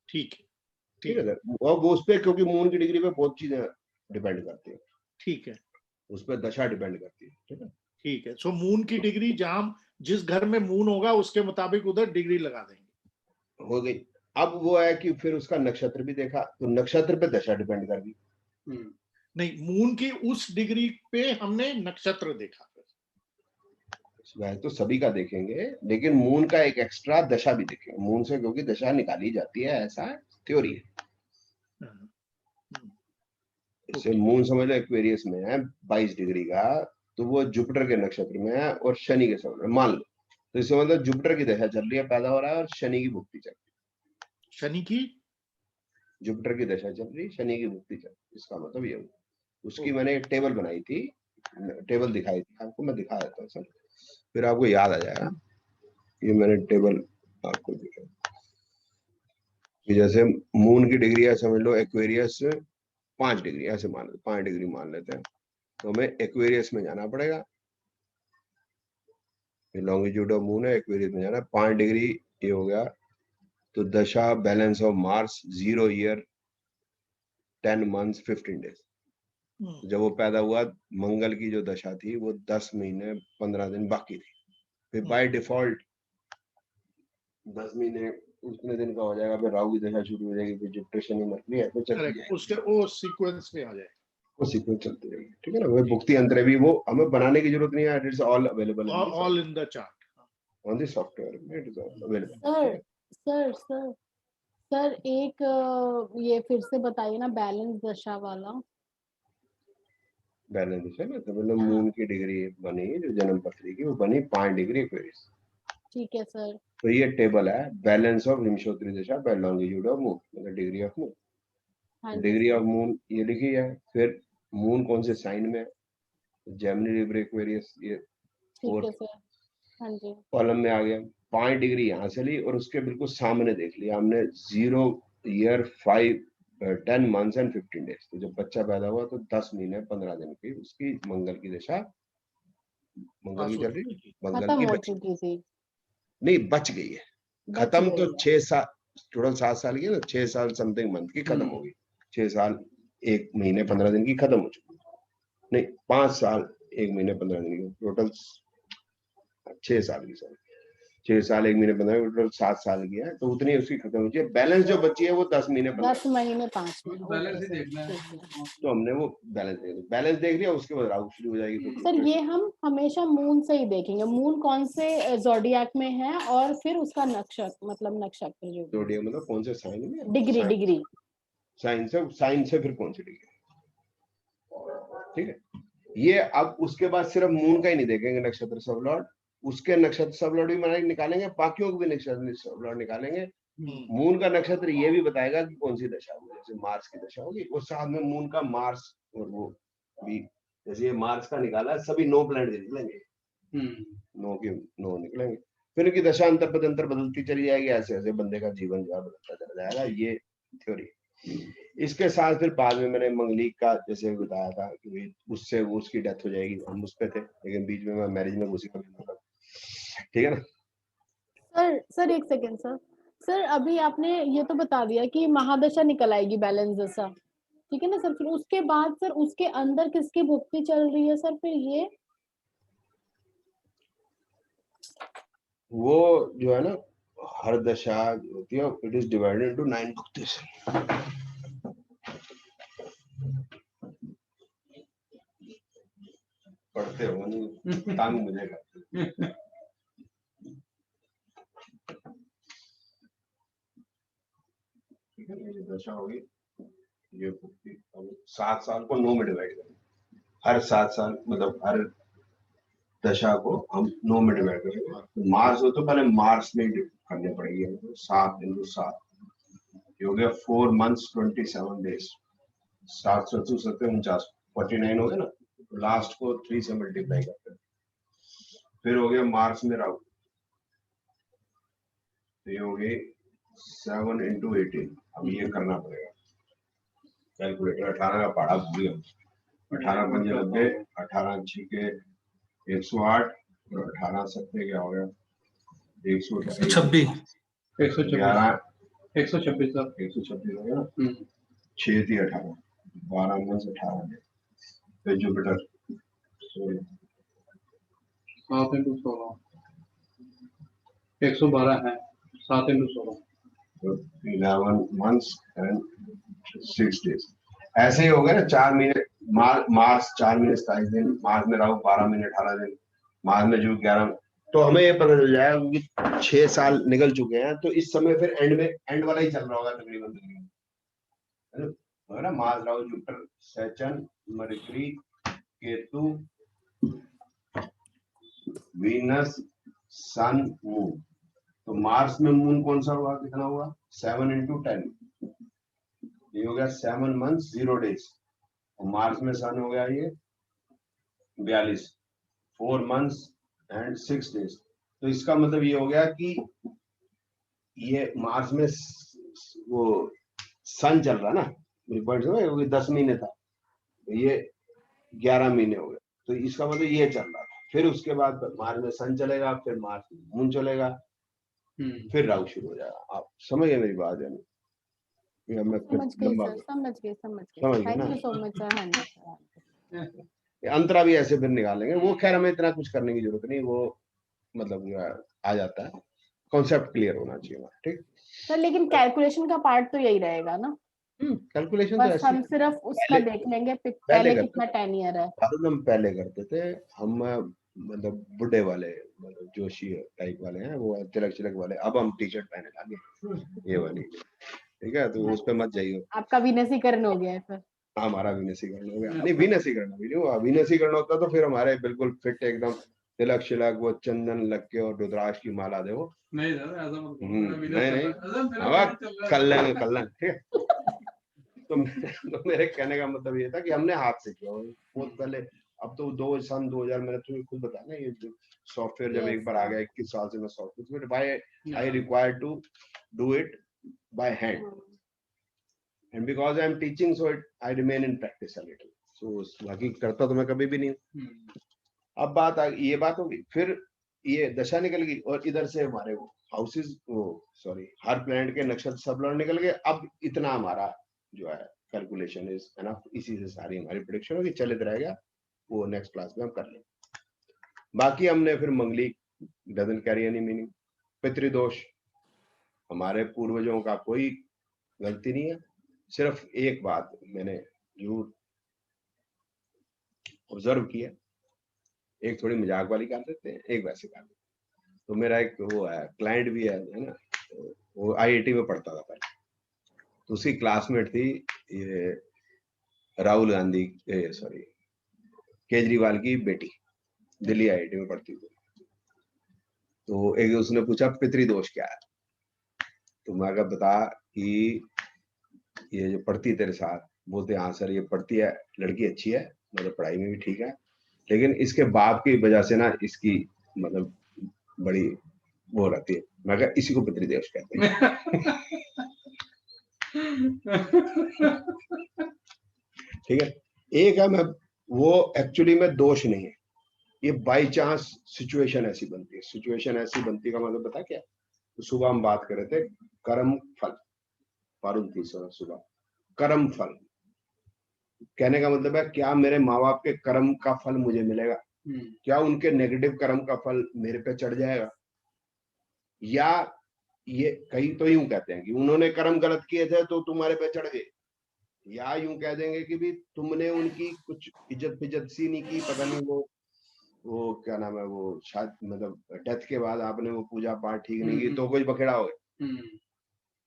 ठीक है, ठीक है ठीक सर, और वो उस पे क्योंकि मून की डिग्री पे बहुत चीजें डिपेंड करती है, ठीक है, उस पर दशा डिपेंड करती है। ठीक है, ठीक है। सो मून की डिग्री जहां जिस घर में मून होगा उसके मुताबिक उधर डिग्री लगा देंगे। हो गई। अब वो है कि फिर उसका नक्षत्र भी देखा, तो नक्षत्र पे दशा डिपेंड कर गई। नहीं, मून की उस डिग्री पे हमने नक्षत्र देखा। वह तो सभी का देखेंगे, लेकिन मून का एक एक्स्ट्रा दशा भी देखेंगे मून से, क्योंकि दशा निकाली जाती है, ऐसा थ्योरी है। हाँ, जैसे मून समझ लो एक्वेरियस में है 22 डिग्री का, तो वो जुपिटर के नक्षत्र में है और शनि के समय में, मान लो, तो इससे मतलब जुपिटर की दशा चल रही है, पैदा हो रहा है, और शनि की भुक्ति चल रही है। शनि की जुपिटर की दशा चल रही है, शनि की भुक्ति चल रही है, इसका मतलब ये हुआ। उसकी ओके। मैंने एक टेबल बनाई थी, टेबल दिखाई थी आपको, मैं दिखा देता हूँ सर, फिर आपको याद आ जाएगा। ये मैंने टेबल आपको दिखाई कि जैसे मून की डिग्री है, समझ लो एक्वेरियस 5 डिग्री, ऐसे मान लो 5 डिग्री मान लेते हैं, तो हमें एक्वेरियस में जाना पड़ेगा। लॉन्गिट्यूड ऑफ मून है, एक्वेरियस में जाना है, 5 डिग्री ये हो गया, तो दशा balance of Mars 0 year 10 months 15 days. जब वो पैदा हुआ, मंगल की जो दशा थी वो 10 महीने 15 दिन बाकी थी, फिर बाय डिफॉल्ट 10 महीने उतने दिन का हो जाएगा, फिर राहु की दशा शुरू हो जाएगी, फिर जुपिटर शनि मरकरी ऐसे चलती करेक्ट, जाएगी, उसके वो सीक्वेंस में आ जाए। वो सीक्वेंस चलती रहेगी। ठीक है ना, वो भुक्ति अंतर भी वो हमें बनाने की जरूरत नहीं है, it is all available all in the chart. On the software, it is available. Sir sir sir sir एक ये फिर से बताइए ना बैलेंस दशा वाला। बैलेंस है ना, तो मतलब हाँ मून की डिग्री बनी जो जन्म पत्री की, वो बनी 5 डिग्री एक्वेरियस। ठीक है सर। तो ये टेबल है बैलेंस ऑफ विंशोत्तरी दशा बाय लॉन्गिट्यूड ऑफ मून, मतलब डिग्री ऑफ मून। हाँ जी डिग्री सर ऑफ मून ये लिखी है, फिर मून कौन से साइन में है, जेमिनी लिब्रा एक्वेरियस, ये ठीक है 4th सर। हाँ जी कॉलम में आ गया। 5 डिग्री यहाँ से ली और उसके बिल्कुल सामने देख लिया हमने 0 ईयर 10 मंथ्स एंड 15 डेज। तो जब बच्चा पैदा हुआ तो 10 महीने 15 दिन की उसकी मंगल की दशा, मंगल की चल रही, मंगल खत्म की हो बची चुकी थी। नहीं, बच गई है। बच खत्म तो गई है। 6 साल, टोटल 7 साल की है ना, 6 साल समथिंग मंथ की खत्म हो गई, 6 साल 1 महीने 15 दिन की खत्म हो चुकी, नहीं 5 साल 1 महीने 15 दिन की, टोटल 6 साल की, सॉरी 6 साल 1 महीने 15 दिन, टोटल 7 साल की है, तो उतनी उसकी खत्म हो चुकी है। बैलेंस जो बची है वो 10 महीने 15 10 महीने 5 में। बैलेंस ही ओके सर देखना है। ठीक है। तो हमने वो बैलेंस देख लिया, उसके बाद राहु शुरू हो जाएगी, फिर सर ये जुपिटर। हम हमेशा मून से ही देखेंगे, मून कौन से जोडियाक में है और फिर उसका नक्षत्र मतलब नक्षत्र जो जोडियक मतलब कौन से साइन में, डिग्री डिग्री। साइन से फिर कौन सी डिग्री। ठीक है, ये अब उसके बाद सिर्फ मून का ही नहीं देखेंगे नक्षत्र सब लॉर्ड, उसके नक्षत्र सब लॉर्ड भी निकालेंगे, बाकियों के भी नक्षत्र सब लॉर्ड निकालेंगे। मून का नक्षत्र ये भी बताएगा कि कौन सी दशा होगी, जैसे मार्स की दशा होगी, और साथ में मून का मार्स और वो भी, जैसे ये मार्स का निकाला, सभी 9 प्लैनेट निकलेंगे, 9 निकलेंगे, फिर उनकी दशा अंतर पदंतर बदलती चली जाएगी, ऐसे ऐसे बंदे का जीवन जो है बदलता चला जाएगा, ये थ्योरी। इसके साथ फिर बाद में मैंने मंगलीक का जैसे बताया था कि उससे उसकी डेथ हो जाएगी, हम उस पे थे, लेकिन बीच में मैं मैरिज में घुसी कभी, ठीक है ना। सर एक सेकेंड सर। सर अभी आपने ये तो बता दिया कि महादशा निकल आएगी बैलेंस दशा, ठीक है ना सर, फिर उसके बाद सर उसके अंदर किसकी भुक्ति चल रही है सर फिर ये। वो जो है ना, हर दशा होती है, इट इज डिवाइडेड इनटू 9 भुक्तिस। पढ़ते हो नहीं, तंग मुझे करते। ठीक है, ये दशा होगी, ये भुक्ति, अब 7 साल को 9 में डिवाइड करें, हर 7 साल मतलब हर दशा को हम 9 में डिवाइड करेंगे। मार्स हो तो पहले मार्स में करनी पड़ेगी, 7 into 7 ये हो गया 4 months 27 days, 749 49 हो गया ना, लास्ट को 3 से मल्टीप्लाई करते हैं। फिर हो गया मार्च में राहु, तो ये हो गई 7 into 18। अब ये करना पड़ेगा कैलकुलेटर, 18 का पढ़ा भूल गया, 18 पंजे 90, 18 छीके 108 और 18 सत्ते क्या हो गया 126 126 हो गया ना, 6 थी 18, 12 में से 18 गए, फिर जुपिटर 7 into 16 112 है, 7 into 16 तो 11 months and 6 days। ऐसे ही हो गया ना 4 महीने, मार्च 4 महीने 27 दिन, मार्च में राहु 12 महीने 18 दिन, मार्च में जून 11, तो हमें ये पता चल जाएगा क्योंकि 6 साल निकल चुके हैं, तो इस समय फिर एंड वाला ही चल रहा होगा तकरीबन है ना। मार्च Rahu Jupiter Saturn Mercury Ketu Venus sun moon, तो मार्च में मून कौन सा हुआ, कितना हुआ 7 into 10, ये हो गया 7 months 0 days, और मार्च में सन हो गया ये 42, 4 months and 6 days। तो इसका मतलब ये हो गया कि ये मार्च में वो सन चल रहा ना, मेरी पॉइंट समझ, क्योंकि 10 महीने था, तो ये 11 महीने हो गए, तो इसका मतलब ये चल रहा था। फिर उसके बाद मार्च में सन चलेगा, फिर मार्च में मून चलेगा, फिर राहु शुरू हो जाएगा। आप समझ गए मेरी बात है ना? समझ गए thank you so much sir. हाँ जी अंतरा भी ऐसे फिर निकालेंगे, वो खैर हमें इतना कुछ करने की जरूरत नहीं, वो मतलब आ जाता है, कॉन्सेप्ट क्लियर होना चाहिए हमारा, ठीक सर। लेकिन कैलकुलेशन का पार्ट तो यही रहेगा ना, कैलकुलेशन तो बस हम सिर्फ उसका देख लेंगे पहले कितना 10 ईयर है। हम पहले करते थे, हम मतलब बुढ़े वाले, मतलब जोशी टाइप वाले हैं, वो तिलक चिलक वाले, अब हम टी शर्ट पहने लागे ये वाली, ठीक है, तो उस पे मत जाइए। आपका विनसीकरण हो गया है सर। हमारा विनसीकरण हो गया, नहीं विनसीकरण भी नहीं हुआ, विनसीकरण होता तो फिर हमारे बिल्कुल फिट एकदम तिलक शिलक वो चंदन लग के और रुद्राक्ष की माला दे वो नहीं ऐसा मत नहीं कल्याण ठीक है। तो मेरे कहने का मतलब ये था कि हमने हाथ से किया बहुत पहले, अब तो 2000 मैंने तुम्हें खुद बताया ना, ये सॉफ्टवेयर जब एक बार आ गया 21 साल से मैं software, why I require to do it by hand, and because I am teaching, so I remain in practice a little, so बाकी करता तो मैं कभी भी नहीं हूँ। अब बात ये बात होगी, फिर ये दशा निकल गई, और इधर से हमारे वो हाउसेस वो सॉरी हर प्लैनेट के नक्षत्र सब लॉर्ड निकल गए। अब इतना हमारा जो है कैलकुलेशन इज एनफ, इसी से सारी हमारी प्रेडिक्शन होगी, चलित रहेगा, वो नेक्स्ट क्लास में हम कर लेंगे। बाकी हमने फिर मंगली डजंट कैरी एनी मीनिंग, पितृदोष हमारे पूर्वजों का कोई गलती नहीं है, सिर्फ एक बात मैंने जरूर ऑब्जर्व किया, एक थोड़ी मजाक वाली कर देते हैं, एक वैसे कर देते हैं। तो मेरा एक वो है क्लाइंट भी है ना, तो वो आईआईटी में पढ़ता था पहले, तो उसकी क्लासमेट थी ये राहुल गांधी सॉरी केजरीवाल की बेटी, दिल्ली आईआईटी में पढ़ती थी। तो एक उसने पूछा पितृदोष क्या है, तो मैं कहा बता कि ये जो पढ़ती तेरे साथ, बोलते हाँ सर ये पढ़ती है, लड़की अच्छी है, मतलब पढ़ाई में भी ठीक है, लेकिन इसके बाप की वजह से ना इसकी मतलब बड़ी वो रहती है। मैं कहा इसी को पितृदोष कहते हैं। ठीक है, एक है मैं वो एक्चुअली में दोष नहीं है, ये बाई चांस सिचुएशन ऐसी बनती है, सिचुएशन ऐसी बनती का मतलब बता क्या, तो सुबह हम बात कर रहे थे कर्म फल, पारुण तीसरा सुबह कर्म फल, कहने का मतलब है क्या मेरे माँ बाप के कर्म का फल मुझे मिलेगा, क्या उनके नेगेटिव कर्म का फल मेरे पे चढ़ जाएगा, या ये कई तो यूं कहते हैं कि उन्होंने कर्म गलत किए थे तो तुम्हारे पे चढ़ गए, या यूं कह देंगे कि भी तुमने उनकी कुछ इज्जत फिज्जत सी नहीं की, पता नहीं वो क्या नाम है वो शायद मतलब डेथ के बाद आपने वो पूजा पाठ ठीक नहीं की तो कुछ बखेड़ा हो गया,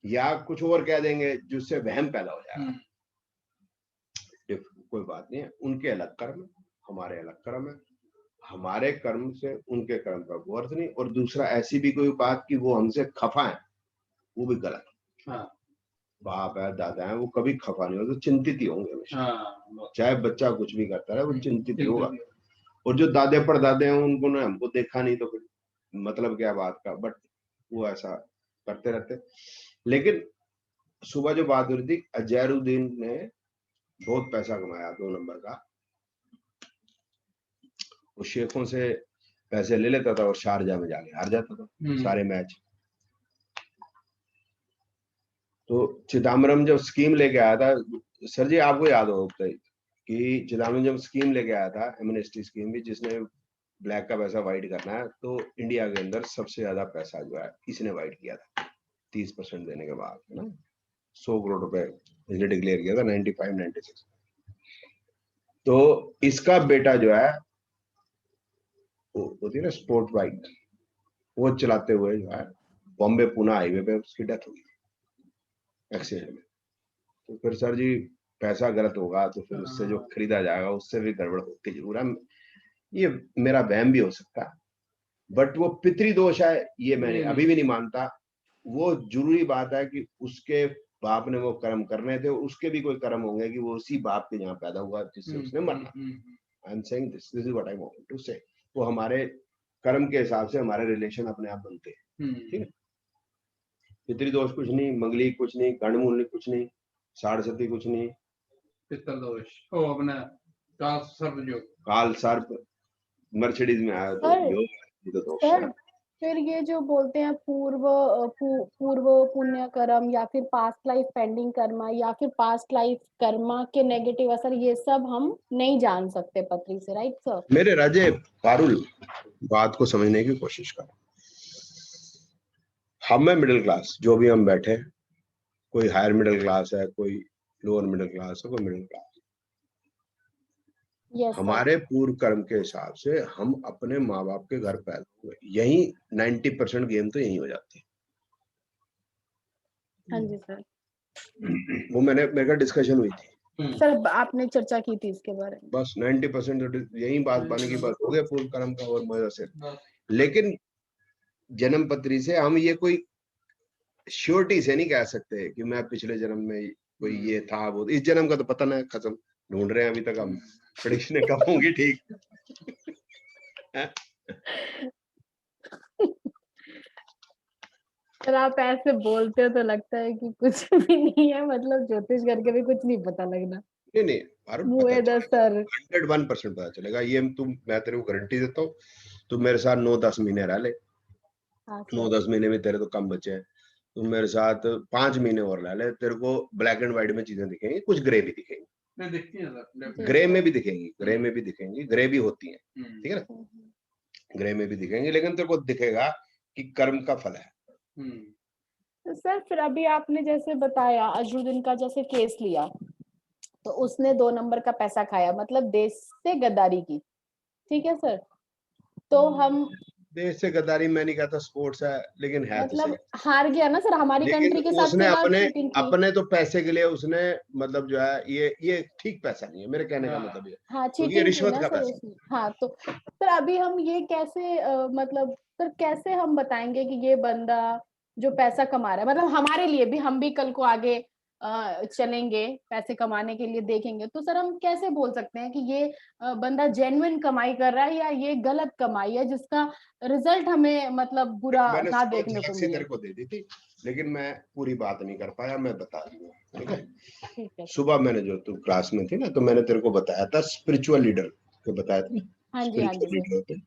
या कुछ और कह देंगे जिससे वहम पैदा हो जाएगा। कोई बात नहीं है, उनके अलग कर्म है, हमारे अलग कर्म है, हमारे कर्म से उनके कर्म का कोई अर्थ नहीं। और दूसरा ऐसी भी कोई बात कि वो हमसे खफा है, वो भी गलत है। बाप है दादा है वो कभी खफा नहीं होते, चिंतित ही होंगे हमेशा। हाँ चाहे बच्चा कुछ भी करता है वो चिंतित ही होगा। और जो दादे परदादे हैं उनको ना हमको देखा नहीं तो फिर मतलब क्या बात का, बट वो ऐसा करते रहते। लेकिन सुबह जो बात हो रही थी, अजहरुद्दीन ने बहुत पैसा कमाया 2 नंबर का, वो शेखों से पैसे ले लेता था और शारजा में जाके हार जाता था सारे मैच। तो चिदम्बरम जब स्कीम लेके आया था, सर जी आपको याद होगा कि चिदम्बरम जब स्कीम लेके आया था, एमनेस्टी स्कीम भी, जिसने ब्लैक का पैसा वाइट करना है, तो इंडिया के अंदर सबसे ज्यादा पैसा जो है इसने वाइट किया था 30% देने के बाद, है ना, 100 करोड़ रुपए इसने डिक्लेयर किया था 95-96। तो इसका बेटा जो है वो होती है ना स्पोर्ट बाइक, वो चलाते हुए जो है बॉम्बे पुणे हाईवे पे उसकी डेथ हो गई एक्सीडेंट में। तो फिर सर जी पैसा गलत होगा तो फिर उससे जो खरीदा जाएगा उससे भी गड़बड़ होती जरूर है। ये मेरा वहम भी हो सकता है, बट वो पितृदोष है ये मैंने अभी भी नहीं मानता। वो जरूरी बात है कि उसके बाप ने वो कर्म करने थे, उसके भी कोई कर्म होंगे कि वो उसी बाप के यहाँ पैदा हुआ जिससे उसने मरना। I am saying this is what I want to say. वो हमारे कर्म के हिसाब से हमारे रिलेशन अपने आप बनते हैं, ठीक है। पितृदोष कुछ नहीं, मंगली कुछ नहीं, गणमूल कुछ नहीं, साढ़सती कुछ नहीं, पितृदोष ओ अपना काल सर्प योग, काल सर्प मर्सिडीज में आया तो सर, योग है, तो दोष सर है। फिर ये जो बोलते हैं पूर्व पुण्य कर्म या फिर पास्ट लाइफ पेंडिंग कर्मा या फिर पास्ट लाइफ कर्मा के नेगेटिव असर, ये सब हम नहीं जान सकते पत्री से, राइट सर? मेरे राजे पारुल, बात को समझने की कोशिश कर। हम है मिडिल क्लास, जो भी हम बैठे, कोई हायर मिडिल क्लास है, कोई लोअर मिडिल क्लास है, कोई मिडिल क्लास। Yes sir. हमारे पूर्व कर्म के हिसाब से हम अपने माँ बाप के घर पैदा हुए, यही 90% गेम तो यही हो जाती है। हाँ जी सर। वो मेरे का डिस्कशन हुई थी सर, आपने चर्चा की थी इसके बारे में। बस 90% यही बात बन की, बस हो गया पूर्व कर्म का और मजा से। लेकिन जन्म पत्री से हम ये कोई श्योरिटी से नहीं कह सकते कि मैं पिछले जन्म में कोई ये था वो, इस जन्म का तो पता नहीं, खत्म ढूंढ रहे हैं अभी तक हम, प्रेडिक्शन कब होंगी ठीक। सर आप ऐसे बोलते हो तो लगता है कि कुछ भी नहीं है, मतलब ज्योतिष करके भी कुछ नहीं पता लगना। नहीं मुँह सर 101% पता चलेगा ये। मैं तेरे को गारंटी देता हूँ, तू मेरे साथ 9-10 महीने रह ले, 9-10 महीने में तेरे तो कम बचे हैं, तुम मेरे साथ 5 महीने और रह ले, तेरे को ब्लैक एंड व्हाइट में चीजें दिखेंगी, कुछ ग्रे भी दिखेंगी, ग्रे में भी दिखेंगी, ग्रे में भी दिखेंगी, ग्रे भी होती है, ठीक है ना, ग्रे में भी दिखेंगी, लेकिन तेरे को दिखेगा कि कर्म का फल है। तो सर फिर अभी आपने जैसे बताया अजहरुद्दीन का जैसे केस लिया, तो उसने 2 नंबर का पैसा खाया, मतलब देश से गद्दारी की, ठीक है सर। तो हम देश से गद्दारी मैं नहीं कहता, स्पोर्ट्स है, लेकिन है मतलब तो हार गया ना सर, हमारी लेकिन कंट्री के साथ उसने खेला, अपने चीटिंग की। अपने तो पैसे के लिए उसने, मतलब जो है ये ठीक पैसा नहीं है, मेरे कहने का मतलब ये, हाँ क्योंकि ये चीटिंग की रिश्वत ना का सर पैसा। उसने। हाँ तो सर अभी हम ये कैसे मतलब सर कैसे हम बताएंगे कि ये बंदा जो पैसा कमा रहा है, मतलब हमारे लिए भी, हम भी कल को आगे चलेंगे पैसे कमाने के लिए देखेंगे, तो सर हम कैसे बोल सकते हैं कि ये बंदा जेन्युइन कमाई कर रहा है या ये गलत कमाई है जिसका रिजल्ट हमें मतलब बुरा मैंने ना सुबह देखने झलक को सी मिले? तेरे को दे दी थी, लेकिन मैं पूरी बात नहीं कर पाया, मैं बता दूंगा, ठीक है। ठीक है। सुबह मैंने जो तू क्लास में थी ना, तो मैंने तेरे को बताया था स्पिरिचुअल लीडर को, बताया था हाँ जी हाँ जी स्पिरिचुअल सर। लीडर होते हैं,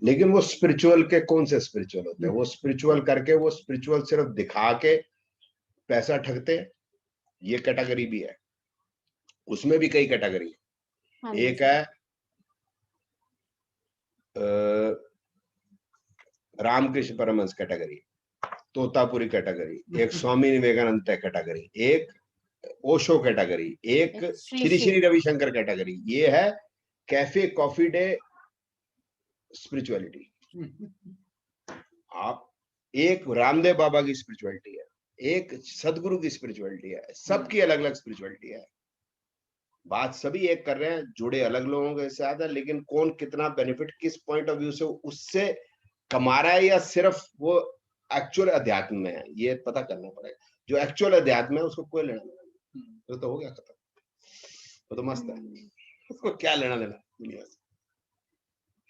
लेकिन वो स्पिरिचुअल के कौन से स्पिरिचुअल होते हैं, वो स्पिरिचुअल करके, वो स्पिरिचुअल सिर्फ दिखा के पैसा ठगते हैं, ये कैटेगरी भी है, उसमें भी कई कैटेगरी है। हाँ एक है रामकृष्ण परमहंस कैटेगरी, तोतापुरी कैटेगरी, एक स्वामी विवेकानंद कैटेगरी, एक ओशो कैटेगरी, एक श्री श्री रविशंकर कैटेगरी। ये है कैफे कॉफी डे स्पिरिचुअलिटी। आप एक रामदेव बाबा की स्पिरिचुअलिटी है, एक सदगुरु की स्पिरिचुअलिटी है, सबकी अलग अलग स्पिरिचुअलिटी है। बात सभी एक कर रहे हैं, जुड़े अलग लोगों के साथ है, लेकिन कौन कितना बेनिफिट किस पॉइंट ऑफ व्यू से उससे कमा रहा है, या सिर्फ वो एक्चुअल अध्यात्म में है, ये पता करना पड़ेगा। जो एक्चुअल अध्यात्म है उसको कोई लेना देना नहीं। तो हो गया खत्म, वो तो मस्त है, उसको क्या लेना देना दुनिया से,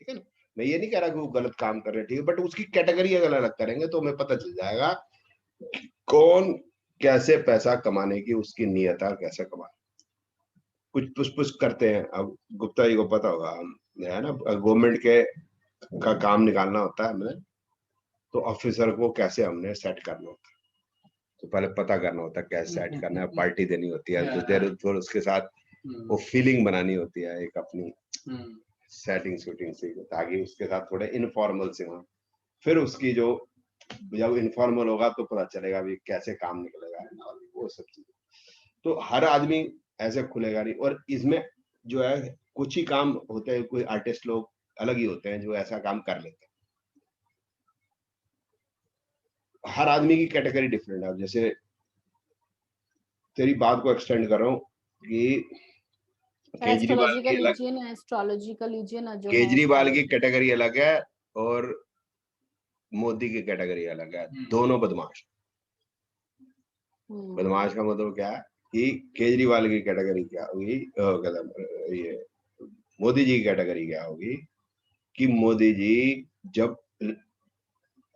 ठीक है ना। मैं ये नहीं कह रहा कि वो गलत काम कर रहे हैं, ठीक है, बट उसकी कैटेगरी अगर अलग करेंगे तो हमें पता चल जाएगा कौन कैसे पैसा कमाने की उसकी नियत है, कैसे कमा, कुछ पुश पुश करते हैं। अब गुप्ता जी को पता होगा, हम है ना, गवर्नमेंट के का काम निकालना होता है हमें, तो ऑफिसर को कैसे हमने सेट करना होता है, तो पहले पता करना होता है कैसे सेट करना है, पार्टी देनी होती है कुछ देर, फिर उसके साथ वो फीलिंग बनानी होती है एक अपनी सेटिंग शूटिंग से, ताकि उसके साथ थोड़े इनफॉर्मल से हो, फिर उसकी जो जब इनफॉर्मल होगा तो पता चलेगा भी कैसे काम निकलेगा, वो सब चीजें। तो हर आदमी ऐसे खुलेगा नहीं, और इसमें जो है कुछ ही काम होते हैं, कोई आर्टिस्ट लोग अलग ही होते हैं जो ऐसा काम कर लेते हैं। हर आदमी की कैटेगरी डिफरेंट है। जैसे तेरी बात को एक्सटेंड कर रहा हूँ कि केजरीवाल की अलग, एस्ट्रोलॉजी का लीजिए ना, जो है केजरीवाल की कैटेगरी अलग है और मोदी की कैटेगरी अलग है, दोनों बदमाश। बदमाश का मतलब क्या है कि केजरीवाल की कैटेगरी क्या होगी, ये मोदी जी की कैटेगरी क्या होगी कि मोदी जी जब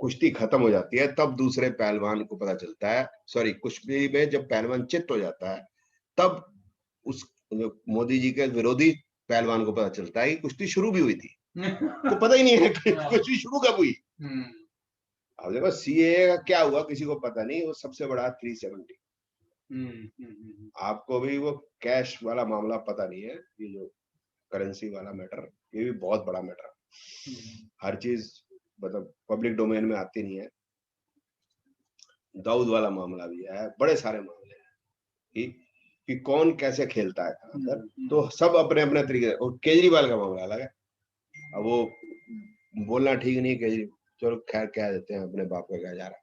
कुश्ती खत्म हो जाती है तब दूसरे पहलवान को पता चलता है, सॉरी कुश्ती में जब पहलवान चित्त हो जाता है तब उस मोदी जी के विरोधी पहलवान को पता चलता है कि कुश्ती शुरू भी हुई थी, तो पता ही नहीं है कि कुश्ती शुरू कब हुई। अब देखो सीए का क्या हुआ किसी को पता नहीं, वो सबसे बड़ा 370। आपको भी वो कैश वाला मामला पता नहीं है, ये जो करेंसी वाला मैटर, ये भी बहुत बड़ा मैटर है। हर चीज मतलब पब्लिक डोमेन में आती नहीं है। दाऊद वाला मामला भी है, बड़े सारे मामले हैं कि कौन कैसे खेलता है अंदर, तो सब अपने अपने तरीके। और केजरीवाल का मामला अलग है, अब वो बोलना ठीक नहीं है केजरीवाल, चलो खैर कह देते हैं, अपने बाप का क्या जा रहा है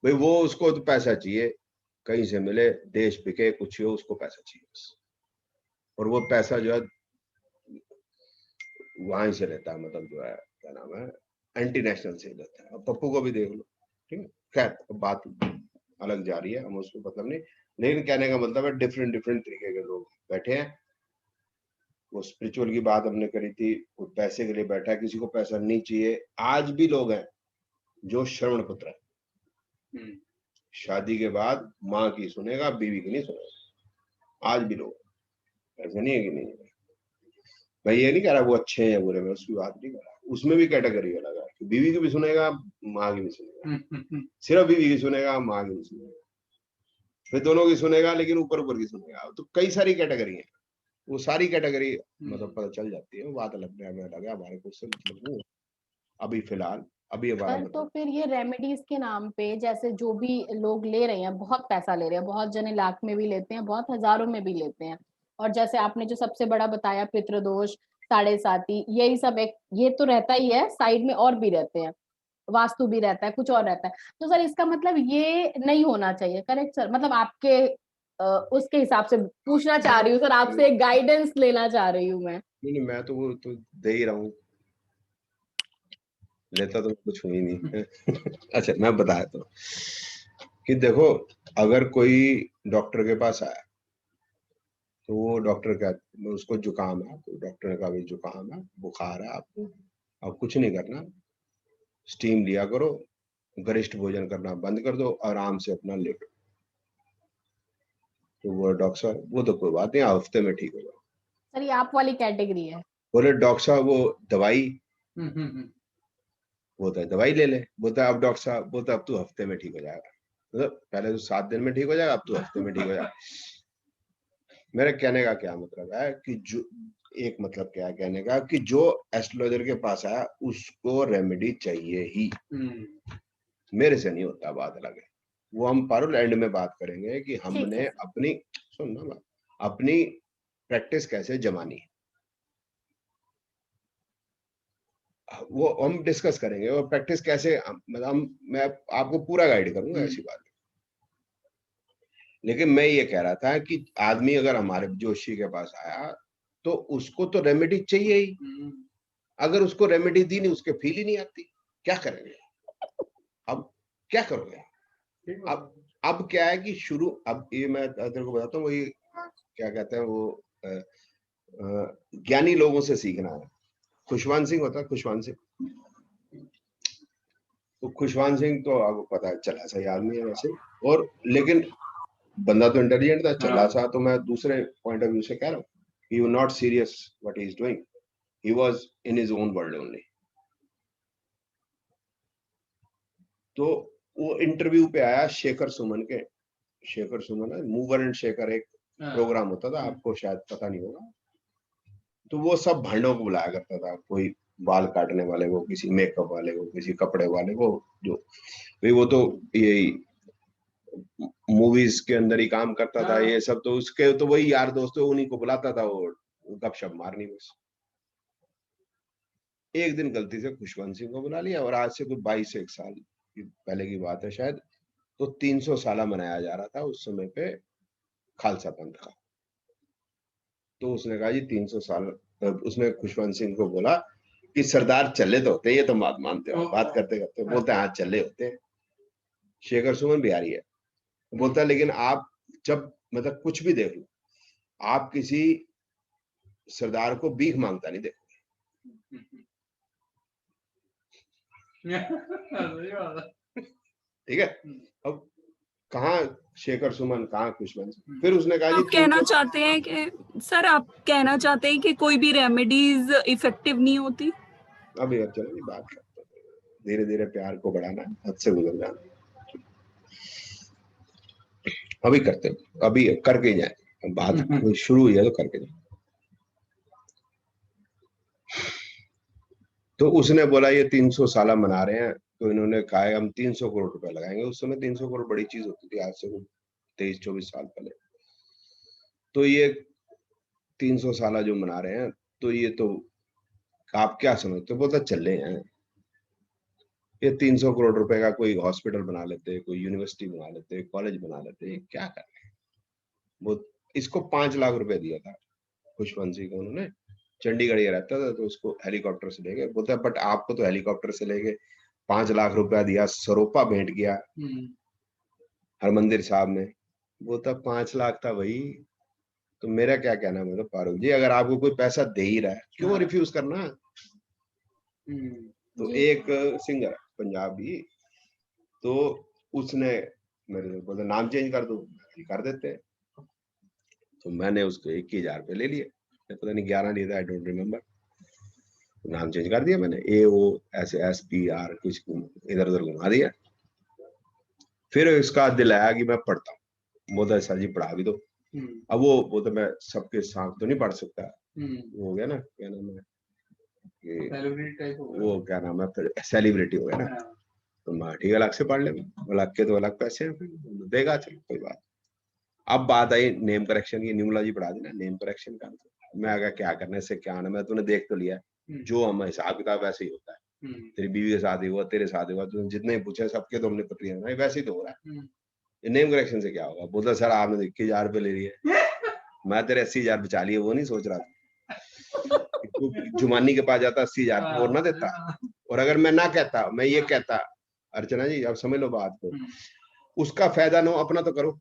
भाई, वो उसको तो पैसा चाहिए, कहीं से मिले, देश बिके, कुछ हो, उसको पैसा चाहिए बस। और वो पैसा जो है वहां से लेता है, मतलब जो है क्या नाम है, एंटी नेशनल से लेता है। अब पप्पू को भी देख लो, ठीक है, खैर बात अलग जा रही है, हम उसको मतलब नहीं, लेकिन कहने का मतलब है डिफरेंट डिफरेंट तरीके के लोग बैठे हैं। वो स्पिरिचुअल की बात हमने करी थी, वो पैसे के लिए बैठा है, किसी को पैसा नहीं चाहिए। आज भी लोग हैं जो श्रवण पुत्र है, शादी के बाद माँ की सुनेगा, बीवी की नहीं सुनेगा। आज भी लोग, ऐसा नहीं है कि नहीं है। मैं ये नहीं कह रहा वो अच्छे हैं या बुरे, मैं उसकी बात नहीं कर रहा, उसमें भी कैटेगरी अलग है, बीवी की भी सुनेगा, माँ की भी सुनेगा, सिर्फ बीवी की सुनेगा, माँ की भी सुनेगा, फिर दोनों की सुनेगा, लेकिन ऊपर ऊपर की सुनेगा। तो कई सारी कैटेगरी है, वो सारी कैटेगरी मतलब पता चल जाती है, वो बात अलग है, हमारे को उससे मतलब नहीं है अभी फिलहाल। अभी हमारा तो मतलब फिर ये रेमेडीज के नाम पे जैसे जो भी लोग ले रहे हैं, बहुत पैसा ले रहे हैं, बहुत जने लाख में भी लेते हैं, बहुत हजारों में भी लेते हैं। और जैसे आपने जो सबसे बड़ा बताया पितृदोष, साढ़े साती, यही सब एक ये तो रहता ही है, साइड में और भी रहते हैं, वास्तु भी रहता है, कुछ और रहता है। तो सर इसका मतलब ये नहीं होना चाहिए, करेक्ट सर? मतलब आपके उसके हिसाब से पूछना चाह रही हूँ सर, आपसे एक गाइडेंस लेना चाह रही हूँ मैं। नहीं, मैं तो वो तो दे ही रहा हूँ, लेता तो कुछ हुई नहीं। अच्छा मैं बताया तो कि देखो, अगर कोई डॉक्टर के पास आया तो वो डॉक्टर क्या, उसको जुकाम है, तो डॉक्टर ने कहा भाई जुकाम है, बुखार है आपको, अब कुछ नहीं करना, स्टीम लिया करो, गरिष्ठ भोजन करना बंद कर दो, आराम से अपना लेटो। तो वो डॉक्टर साहब, वो तो कोई बात नहीं, हफ्ते में ठीक हो जाओ। सर ये आप वाली कैटेगरी है। बोले डॉक्टर साहब वो दवाई, बोलता है दवाई ले ले, बोलता है अब डॉक्टर साहब, बोलता है अब तू हफ्ते में ठीक हो जाएगा, मतलब पहले तो 7 दिन में ठीक हो जाएगा, अब तू हफ्ते में ठीक हो जाएगा। मेरे कहने का क्या मतलब है कि जो एक मतलब क्या है कहने का कि जो एस्ट्रोलॉजर के पास आया उसको रेमेडी चाहिए ही, मेरे से नहीं होता, बात अलग है, वो हम पारुल एंड में बात करेंगे कि हमने अपनी, सुनना बात, अपनी प्रैक्टिस कैसे जमानी है, वो हम डिस्कस करेंगे, और प्रैक्टिस कैसे, मतलब मैं आपको पूरा गाइड करूंगा, ऐसी बात। लेकिन मैं ये कह रहा था कि आदमी अगर हमारे जोशी के पास आया तो उसको तो रेमेडी चाहिए ही, अगर उसको रेमेडी दी नहीं, उसके फील ही नहीं आती, क्या करेंगे? अब क्या करोगे? अब अब क्या है कि शुरू, अब ये मैं तेरे को बताता हूँ, वही क्या कहते हैं वो ज्ञानी लोगों से सीखना है। खुशवंत सिंह होता है, खुशवंत सिंह, तो खुशवंत सिंह तो आपको पता है चला सा आदमी है वैसे, और लेकिन बंदा तो इंटेलिजेंट था, चला सा। तो मैं दूसरे पॉइंट ऑफ व्यू से कह रहा हूँ, he was not serious what he is doing, he was in his own world only। तो वो इंटरव्यू पे आया शेखर सुमन के, शेखर सुमन है, मूवर एंड शेखर एक प्रोग्राम होता था, आपको शायद पता नहीं होगा। तो वो सब भांडों को बुलाया करता था, कोई बाल काटने वाले को, किसी मेकअप वाले को, किसी कपड़े वाले को, जो भाई वो तो यही मूवीज के अंदर ही काम करता था ये सब, तो उसके तो वही यार दोस्त उन्हीं को बुलाता था, वो गपशप मारनी बस। एक दिन गलती से खुशवंत सिंह को बुला लिया, और आज से कोई 22 साल पहले की बात है शायद, तो 300 साल मनाया जा रहा था उस समय पे खालसा पंथ का। तो उसने कहा जी 300 साल, उसने खुशवंत सिंह को बोला कि सरदार चले तो होते, ये तो बात मानते हो, बात करते करते बोलते हैं हाँ चले होते हैं। शेखर सुमन बिहारी है, बोलता है लेकिन आप जब मतलब कुछ भी देख लो, आप किसी सरदार को भीख मांगता नहीं देखो। ठीक है, अब कहाँ शेखर सुमन, कहाँ खुशवंत। फिर उसने कहा जी आप कहना चाहते हैं कि सर, आप कहना चाहते हैं कि कोई भी रेमेडीज इफेक्टिव नहीं होती? अभी अब चलो बात करते हैं, धीरे धीरे प्यार को बढ़ाना, हद से गुजर जाना, अभी करते, अभी करके जाए, बात शुरू हुई है तो करके जाए। तो उसने बोला ये 300 साल मना रहे हैं, तो इन्होंने कहा है हम 300 करोड़ रुपए लगाएंगे। उस समय 300 करोड़ बड़ी चीज होती थी, आज से 23-24 साल पहले। तो ये 300 साल जो मना रहे हैं, तो ये तो आप क्या समझते हो? बोलता चले हैं, ये 300 करोड़ रुपए का कोई हॉस्पिटल बना लेते, कोई यूनिवर्सिटी बना लेते, कॉलेज बना लेते, क्या कर रहे हैं वो। इसको 5 लाख रुपए दिया था खुशवंत सिंह को उन्होंने, चंडीगढ़ ये रहता था, तो उसको हेलीकॉप्टर से ले गए। बोलता है बट आपको तो हेलीकॉप्टर से ले गए, 5 लाख रुपया दिया, सरोपा भेंट किया हरमंदिर साहब में। बोलता 5 लाख था भाई, तो मेरा क्या कहना है, मतलब फारूक जी अगर आपको कोई पैसा दे ही रहा है क्यों रिफ्यूज करना। तो एक सिंगर पंजाबी, तो उसने मेरे को बोला नाम चेंज कर दो, कर देते। तो मैंने उसको 21,000 रुपये ले लिए, पता नहीं 11 लिए थे, आई डोंट रिमेम्बर। नाम चेंज कर दिया मैंने, AOSSPR कुछ इधर उधर घुमा दिया। फिर इसका दिल आया कि मैं पढ़ता हूँ, बोलता सर जी पढ़ा भी दो। अब वो बोलता मैं सबके साथ तो नहीं पढ़ सकता, वो हो गया ना, क्या नाम है वो, क्या नाम है, सेलिब्रिटी हो गया ना। तो मैं ठीक है अलग से पढ़ ले, अलग के तो अलग पैसे हैं, फिर देगा, चलो कोई बात। अब बात आई नेम करेक्शन की, न्यूमोलॉजी पढ़ा देना, नेम करेक्शन का। मैं अगर क्या करना, इससे क्या आना, मैं तूने देख तो लिया, जो हम हिसाब किताब वैसे ही होता है, तेरी बीवी के साथ ही हुआ, तेरे साथ हुआ, तूने जितने पूछे सबके तो हमने पत्री है, वैसे ही तो हो रहा है। ये नेम करेक्शन से क्या होगा? बोलता सर आपने 21,000 रुपये ले लिए, मैं तेरे 80,000 बचा लिए, वो नहीं सोच रहा था। जुमानी के पास जाता 80,000 और ना देता। और अगर मैं ना कहता, मैं ये कहता अर्चना जी अब समझ लो बात को, उसका फायदा ना हो अपना तो करो,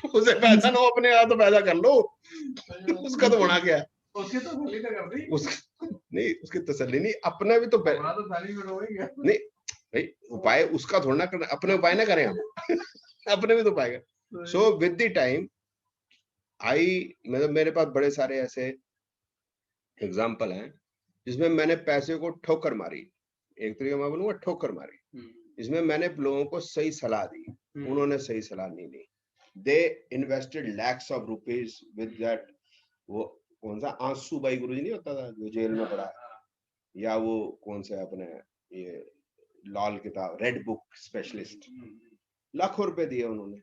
उसे फायदा ना हो अपने यहाँ तो फायदा कर लो, उसका तो होना क्या है, उसकी तसल्ली तो कर दी, नहीं उसकी तसल्ली नहीं, अपना भी तो नहीं भाई, उपाय उसका थोड़ा ना करना, अपने उपाय ना करें हम अपने भी तो उपाय कर। सो विद द टाइम मतलब मेरे पास बड़े सारे ऐसे एग्जाम्पल हैं जिसमें मैंने पैसे को ठोकर मारी, एक तरीके मैं बोलूंगा ठोकर मारी, इसमें मैंने लोगों को सही सलाह दी, उन्होंने सही सलाह नहीं दी। They invested lakhs of rupees with that, वो कौन सा आंसू बाई गुरुजी नहीं होता था जो जेल में पड़ा, या वो कौन सा अपने ये लाल किताब रेड बुक स्पेशलिस्ट, लाखों रुपए दिए उन्होंने।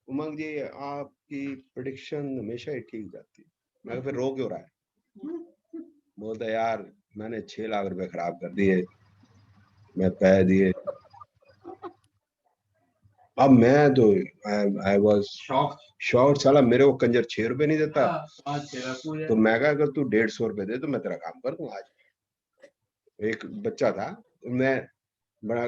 उमंग जी आपकी प्रेडिक्शन हमेशा ही ठीक जाती है। मैं फिर रो क्यों रहा है? बोलता यार मैंने 6 लाख रुपए खराब कर दिए, मैं पैसे दिए। अब मैं तो आई वाज शॉर्ट, साला मेरे को कंजर 6 रुपए नहीं देता। तो मैं कहा अगर तू 150 रुपए दे तो मैं तेरा काम कर दूं। आज एक बच्चा था, मैं बड़ा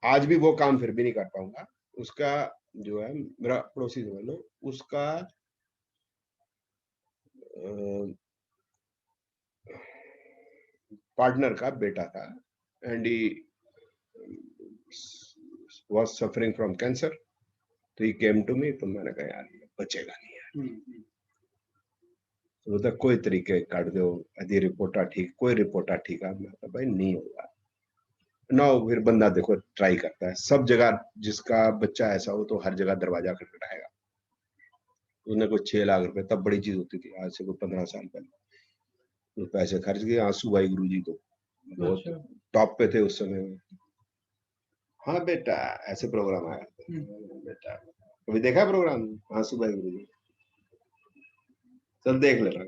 आज भी वो काम फिर भी नहीं कर पाऊंगा, उसका जो है मेरा पड़ोसी समझ लो, उसका पार्टनर का बेटा था and he was suffering from cancer, तो ही केम टू मी, तो मैंने कहा यार ये बचेगा नहीं यार, तो बोलता कोई तरीके काट दो, यदि रिपोर्टा ठीक, कोई रिपोर्टा ठीक है, मैं कहा भाई नहीं होगा ना। फिर बंदा देखो ट्राई करता है सब जगह, जिसका बच्चा ऐसा हो तो हर जगह दरवाजा खटखटाएगा। उसने कोई 6 लाख रुपए, तब बड़ी चीज होती थी, आज से कोई 15 साल पहले, वो पैसे खर्च किए। आंसू भाई गुरुजी तो बहुत टॉप पे थे उस समय। हाँ बेटा, ऐसे प्रोग्राम आया बेटा, कभी देखा प्रोग्राम आंसू भाई गुरुजी? सब देख लेना।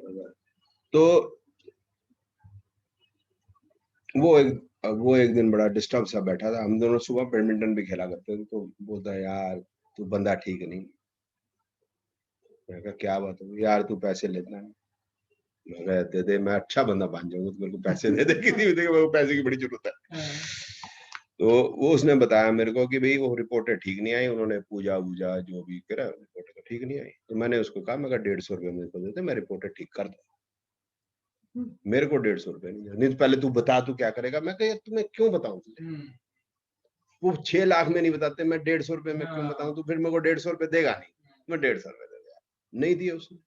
तो वो एक दिन बड़ा डिस्टर्ब सा बैठा था, हम दोनों सुबह बैडमिंटन भी खेला करते थे, तो बोलता यार तू बंदा ठीक नहीं। मैं कहा क्या बात है? यार तू पैसे लेता है। मैं कहा दे दे, मैं अच्छा बंदा बन जाऊंगा तो मेरे को पैसे दे दे, किसी भी मेरे को पैसे की बड़ी जरूरत है। तो वो उसने बताया मेरे को कि भाई वो रिपोर्टें ठीक नहीं आई, उन्होंने पूजा वूजा जो भी करा, रिपोर्टें ठीक नहीं आई। तो मैंने उसको कहा, मैं 150 रुपये मेरे को देते, मैं रिपोर्टें ठीक कर दूं। मेरे को 150 रुपये नहीं तो पहले तू बता तू क्या करेगा। मैं कहा तुम्हें क्यों बताऊं तुझे, वो 6 लाख में नहीं बताते, मैं 150 रुपये में क्यों बताऊं? तो फिर मेरे को 150 रुपये देगा नहीं, मैं 150 रुपये दे दिया, नहीं दिए उसने।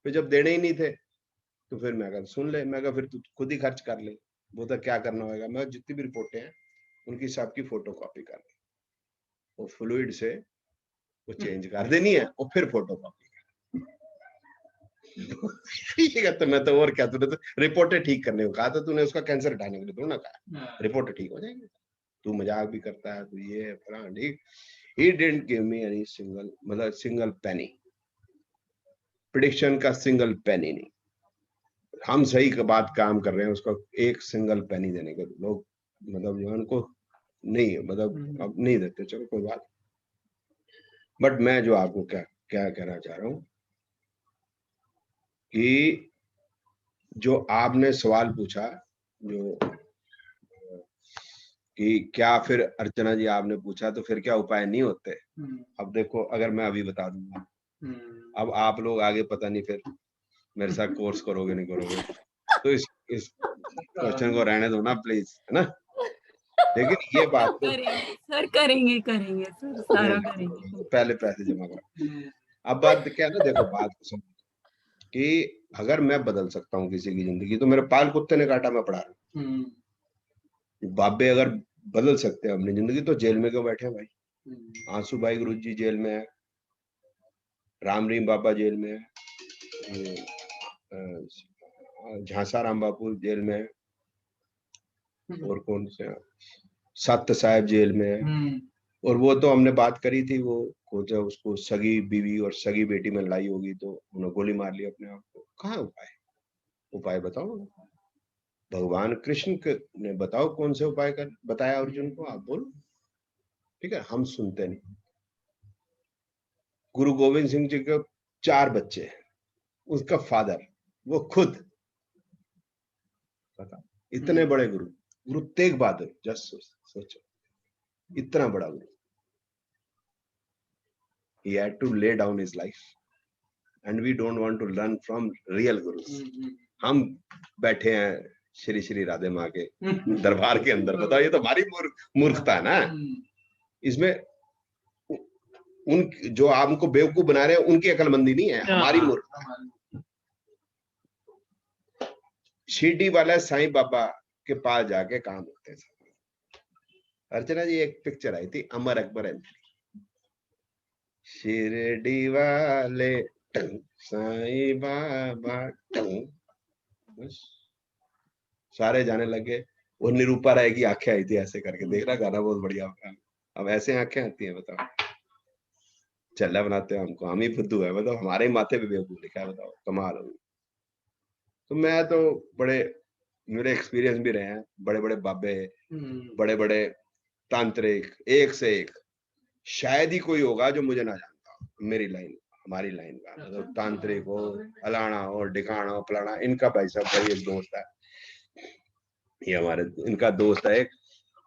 फिर जब देने ही नहीं थे तो फिर मैं कहा सुन ले, मैं कहा फिर तू खुद ही खर्च कर ले। वो तो क्या करना होगा, मैं जितनी भी रिपोर्टें हैं उनकी सबकी फोटो कॉपी कर ली, वो फ्लूइड से वो चेंज कर देनी है और फिर फोटो कॉपी तो मैं तो और क्या, तूने तो रिपोर्टें ठीक करने को कहा था, तूने उसका कैंसर हटाने के लिए थोड़ा ना कहा, रिपोर्ट ठीक हो जाएगी। तू मजाक भी करता है, तू ये फलाना ठीक। He didn't give me any single, मतलब सिंगल पेनी, प्रेडिक्शन का सिंगल पेनी नहीं। हम सही का बात काम कर रहे हैं, उसका एक सिंगल पेनी देने के लोग मतलब जो उनको नहीं है, मतलब अब नहीं देते, चलो कोई बात। बट मैं जो आपको क्या क्या कहना चाह रहा हूं कि जो आपने सवाल पूछा, जो कि क्या फिर अर्चना जी आपने पूछा तो फिर क्या उपाय नहीं होते। अब देखो, अगर मैं अभी बता दूंगा, अब आप लोग आगे पता नहीं फिर मेरे साथ कोर्स करोगे नहीं करोगे, तो इस क्वेश्चन को रहने दो ना प्लीज, है ना। लेकिन ये बात तो सर करेंगे सर, सारा करेंगे। पहले पैसे जमा करो। अब बात क्या है ना, देखो बात समझो कि अगर मैं बदल सकता हूँ किसी की जिंदगी, तो मेरे पाल कुत्ते ने काटा, मैं पढ़ा रहा हूँ। बाबे अगर बदल सकते हैं अपनी जिंदगी, तो जेल में क्यों बैठे हैं भाई? आंसू भाई गुरु जी जेल में है, राम रहीम बाबा जेल में है, झांसा राम बापू जेल में है, और कौन से सत्य साहब जेल में है। और वो तो हमने बात करी थी, वो जब उसको सगी बीवी और सगी बेटी में लड़ाई होगी तो उन्होंने गोली मार ली अपने आप को। कहाँ उपाय बताओ, भगवान कृष्ण ने बताओ कौन से उपाय कर बताया अर्जुन को, आप बोलो। ठीक है, हम सुनते नहीं। गुरु गोविंद सिंह जी के 4 बच्चे, उसका फादर वो खुद, पता, इतने बड़े गुरु तेग बहादुर, जस्ट सोचो, इतना बड़ा गुरु, he had to lay down his life and we don't want to learn from real gurus. हम बैठे हैं श्री श्री राधे माँ के दरबार के अंदर, बताओ, ये तो हमारी मूर्खता है ना। इसमें उन जो आपको बेवकूफ बना रहे हैं उनकी अकलमंदी नहीं है, हमारी मूर्खता। शिरडी वाला साईं बाबा के पास जाके काम होते हैं। अर्चना जी, एक पिक्चर आई थी अमर अकबर एंथनी, शिरडी वाले साईं बाबा, सारे जाने लगे। वो निरूपा राय की आंखें आई थी ऐसे करके, देख रहा गाना बहुत बढ़िया। अब ऐसे आंखें आती हैं, बताओ, चल्ला बनाते हैं हमको, हम ही फुद्दू है, बताओ, हमारे ही माथे पे बेवकूफ लिखा है, बताओ, कमाल हो। तो मैं तो बड़े, मेरे एक्सपीरियंस भी रहे हैं, बड़े बड़े बाबे, बड़े बड़े तांत्रिक, एक से एक, शायद ही कोई होगा जो मुझे ना जानता हो मेरी लाइन, हमारी लाइन का, मतलब तांत्रिक हो, अलाना हो, डिकाना हो, फलाना। इनका भाई साहब भाई एक दोस्त है, ये हमारे इनका दोस्त है एक,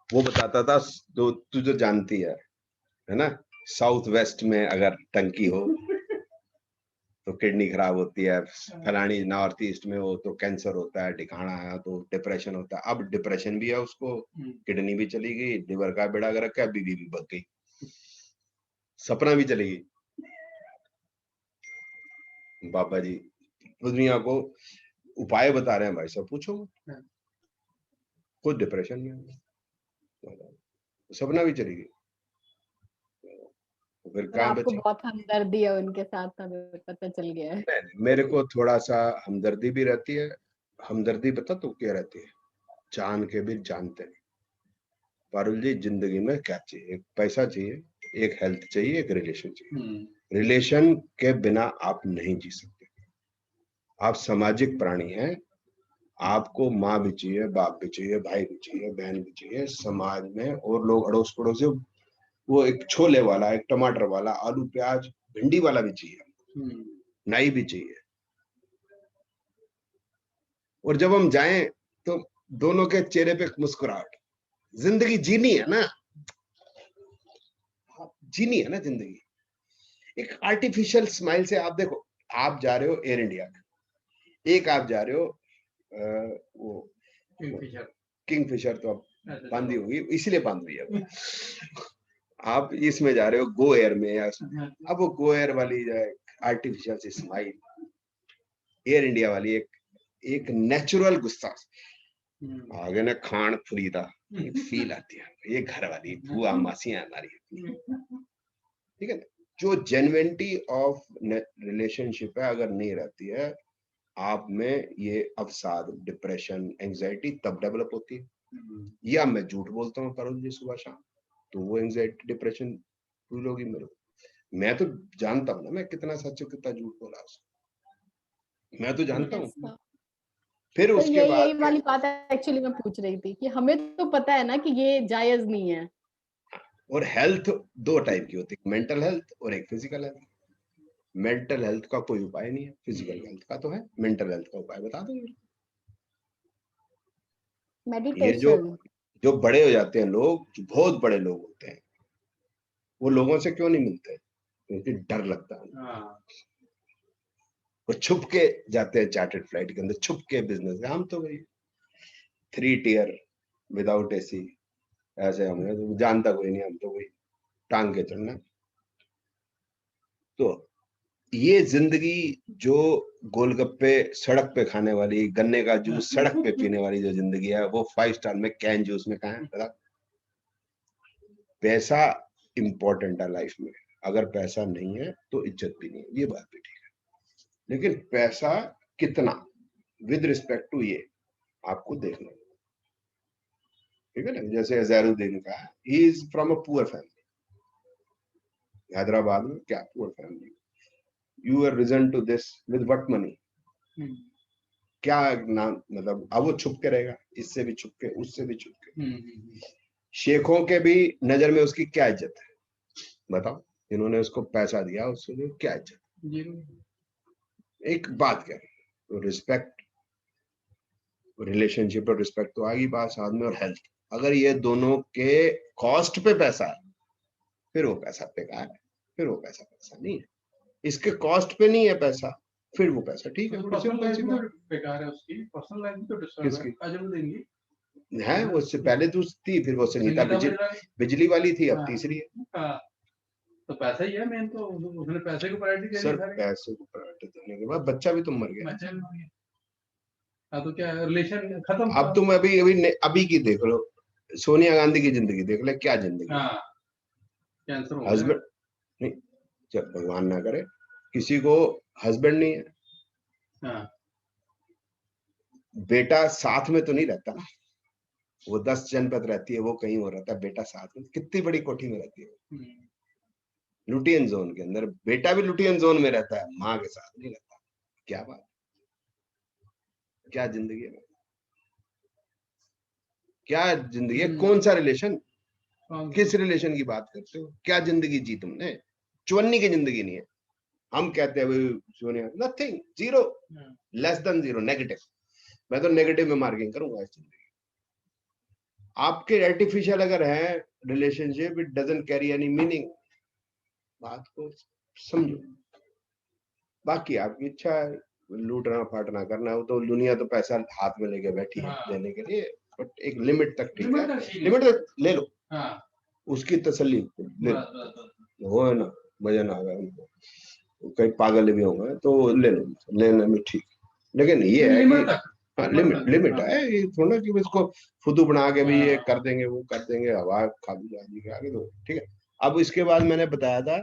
वो बताता था, तू तो जानती है ना, साउथ वेस्ट में अगर टंकी हो तो किडनी खराब होती है, फलानी नॉर्थ ईस्ट में हो तो कैंसर होता है, ठिकाना है तो डिप्रेशन होता है। अब डिप्रेशन भी है उसको, किडनी भी चली गई, लिवर का बेड़ा गर्क है, बीवी भी बच गई, सपना भी चली गई। बाबा जी दुनिया को उपाय बता रहे हैं भाई साहब, पूछो खुद डिप्रेशन में सपना भी चली गई, फिर सर कहाँ आपको बची? बहुत हमदर्दी है उनके साथ, हमें पता चल गया है। नहीं, मेरे को थोड़ा सा हमदर्दी भी रहती है। हमदर्दी पता तो क्या रहती है? जान के भी जानते नहीं। पारुल जी जिंदगी में क्या चाहिए? एक पैसा चाहिए, एक हेल्थ चाहिए, एक रिलेशन चाहिए। रिलेशन के बिना आप नहीं जी सकते। आप सामाजिक प्राणी हैं, आपको माँ भी चाहिए, बाप भी चाहिए, भाई भी चाहिए, बहन भी चाहिए। समाज में और लोग अड़ोस पड़ोस, वो एक छोले वाला, एक टमाटर वाला, आलू प्याज भिंडी वाला भी चाहिए, नाई भी चाहिए। और जब हम जाएं तो दोनों के चेहरे पे मुस्कुराहट। जिंदगी जीनी है ना, जीनी है ना जिंदगी। एक आर्टिफिशियल स्माइल से आप देखो, आप जा रहे हो एयर इंडिया, एक आप जा रहे हो वो किंगफिशर, तो अब बांधी होगी, इसलिए बांध हुई है वो। आप इसमें जा रहे हो गो एयर में, या अब वो गो एयर वाली आर्टिफिशियल सी स्माइल, एयर इंडिया वाली एक नेचुरल गुस्सा, आगे ने खान फरीदा एक फील आती है, ये घर वाली बुआ मासियां हमारी, ठीक है ना। जो जेन्युइनिटी ऑफ रिलेशनशिप है अगर नहीं रहती है आप में, ये अवसाद, डिप्रेशन, एंजाइटी तब डेवलप होती है। या मैं झूठ बोलता हूँ करुण जी सुबह शाम, तो वो एंजाइटी डिप्रेशन फील होगी मेरे को। मैं तो जानता हूँ ना मैं कितना सच कितना झूठ बोला उसको, मैं तो जानता हूँ। फिर तो उसके बाद यही वाली बात एक्चुअली मैं पूछ रही थी कि हमें तो पता है ना कि ये जायज नहीं है। और हेल्थ दो टाइप की होती है, मेंटल हेल्थ और एक फिजिकल हेल्थ। मेंटल हेल्थ का कोई उपाय नहीं है, फिजिकल हेल्थ का तो है। मेंटल हेल्थ का उपाय बता दो। ये मेडिटेशन। जो बड़े हो जाते हैं लोग, जो बहुत बड़े लोग होते हैं, वो लोगों से क्यों नहीं मिलते? क्योंकि डर लगता है। वो छुप के जाते हैं चार्टर्ड फ्लाइट के अंदर, छुप के बिजनेस। हम तो भाई 3 टियर विदाउट एसी, ऐसे हमने तो जानता कोई नहीं, हम तो कोई टांग के चलना। तो ये जिंदगी जो गोलगप्पे सड़क पे खाने वाली, गन्ने का जूस सड़क पे पीने वाली जो जिंदगी है, वो 5 स्टार में कैन जूस में कहाँ है बता? पैसा इंपॉर्टेंट है लाइफ में, अगर पैसा नहीं है तो इज्जत भी नहीं है, ये बात भी ठीक है। लेकिन पैसा कितना, विद रिस्पेक्ट टू, ये आपको देखना, ठीक है ना। जैसे अजहरुद्दीन का, he is from a poor family, Hyderabad में क्या poor family, you are risen to this with what money, क्या नाम, मतलब अब वो छुप के रहेगा, इससे भी छुप के, उससे भी छुप के। शेखों के भी नजर में उसकी क्या इज्जत है बताओ? इन्होंने उसको पैसा दिया, उसको क्या इज्जत? एक बात क्या है, तो रिस्पेक्ट, रिलेशनशिप और रिस्पेक्ट तो आगी बात साथ में। और हेल्थ, अगर ये दोनों के कॉस्ट पे पैसा है फिर वो पैसा बेकार है, फिर वो पैसा पैसा नहीं है। इसके कॉस्ट पे नहीं है पैसा, फिर वो पैसा ठीक है। बेकार है उसकी पर्सनल लाइफ तो किसकी? अजहरुद्दीन की है, वो उससे पहले दूसरी थी, फिर वो संगीता बिजली वाली थी, अब तीसरी है। तो पैसा ही है मेन, तो उसने पैसे को प्रायोरिटी दे दी। सर पैसे को प्रायोरिटी देने के बाद बच्चा भी तुम मर गया। तो क्या रिलेशन खत्म। अब तुम अभी की देख लो, सोनिया गांधी की जिंदगी देख ले, क्या जिंदगी। कैंसर हो गया। हस्बैंड नहीं, जब भगवान ना करे किसी को हस्बैंड नहीं है, बेटा साथ में तो नहीं रहता ना, वो 10 जनपद रहती है, वो कहीं हो रहता है, बेटा साथ में, कितनी बड़ी कोठी में रहती है, लुटियन जोन के अंदर। बेटा भी लुटियन जोन में रहता है, माँ के साथ नहीं रहता। क्या बात, क्या जिंदगी है, क्या जिंदगी है? कौन सा रिलेशन, किस रिलेशन की बात करते हो? क्या जिंदगी जी तुमने? चुन्नी की जिंदगी नहीं है। हम कहते हैं Sonia nothing, zero, less than zero, negative. मैं तो नेगेटिव में मार्किंग करूंगा इस जिंदगी। आपके आर्टिफिशियल अगर है relationship, it doesn't carry any meaning. बात को समझो। बाकी आपकी इच्छा है, लूटना फाटना करना हो तो दुनिया तो पैसा हाथ में लेके बैठी है देने के लिए, बट एक लिमिट तक ठीक है, लिमिट तक ले लो, उसकी तसल्ली ले लो। वो है ना, वजन आ गया उनको, कई पागल भी होंगे तो ले लो, लेने में ठीक। लेकिन ये है कि लिमिट है, ये थोड़ा कि इसको फुदू बना के भी ये कर देंगे वो कर देंगे, हवा खादी जानी के आगे तो ठीक है। अब इसके बाद मैंने बताया था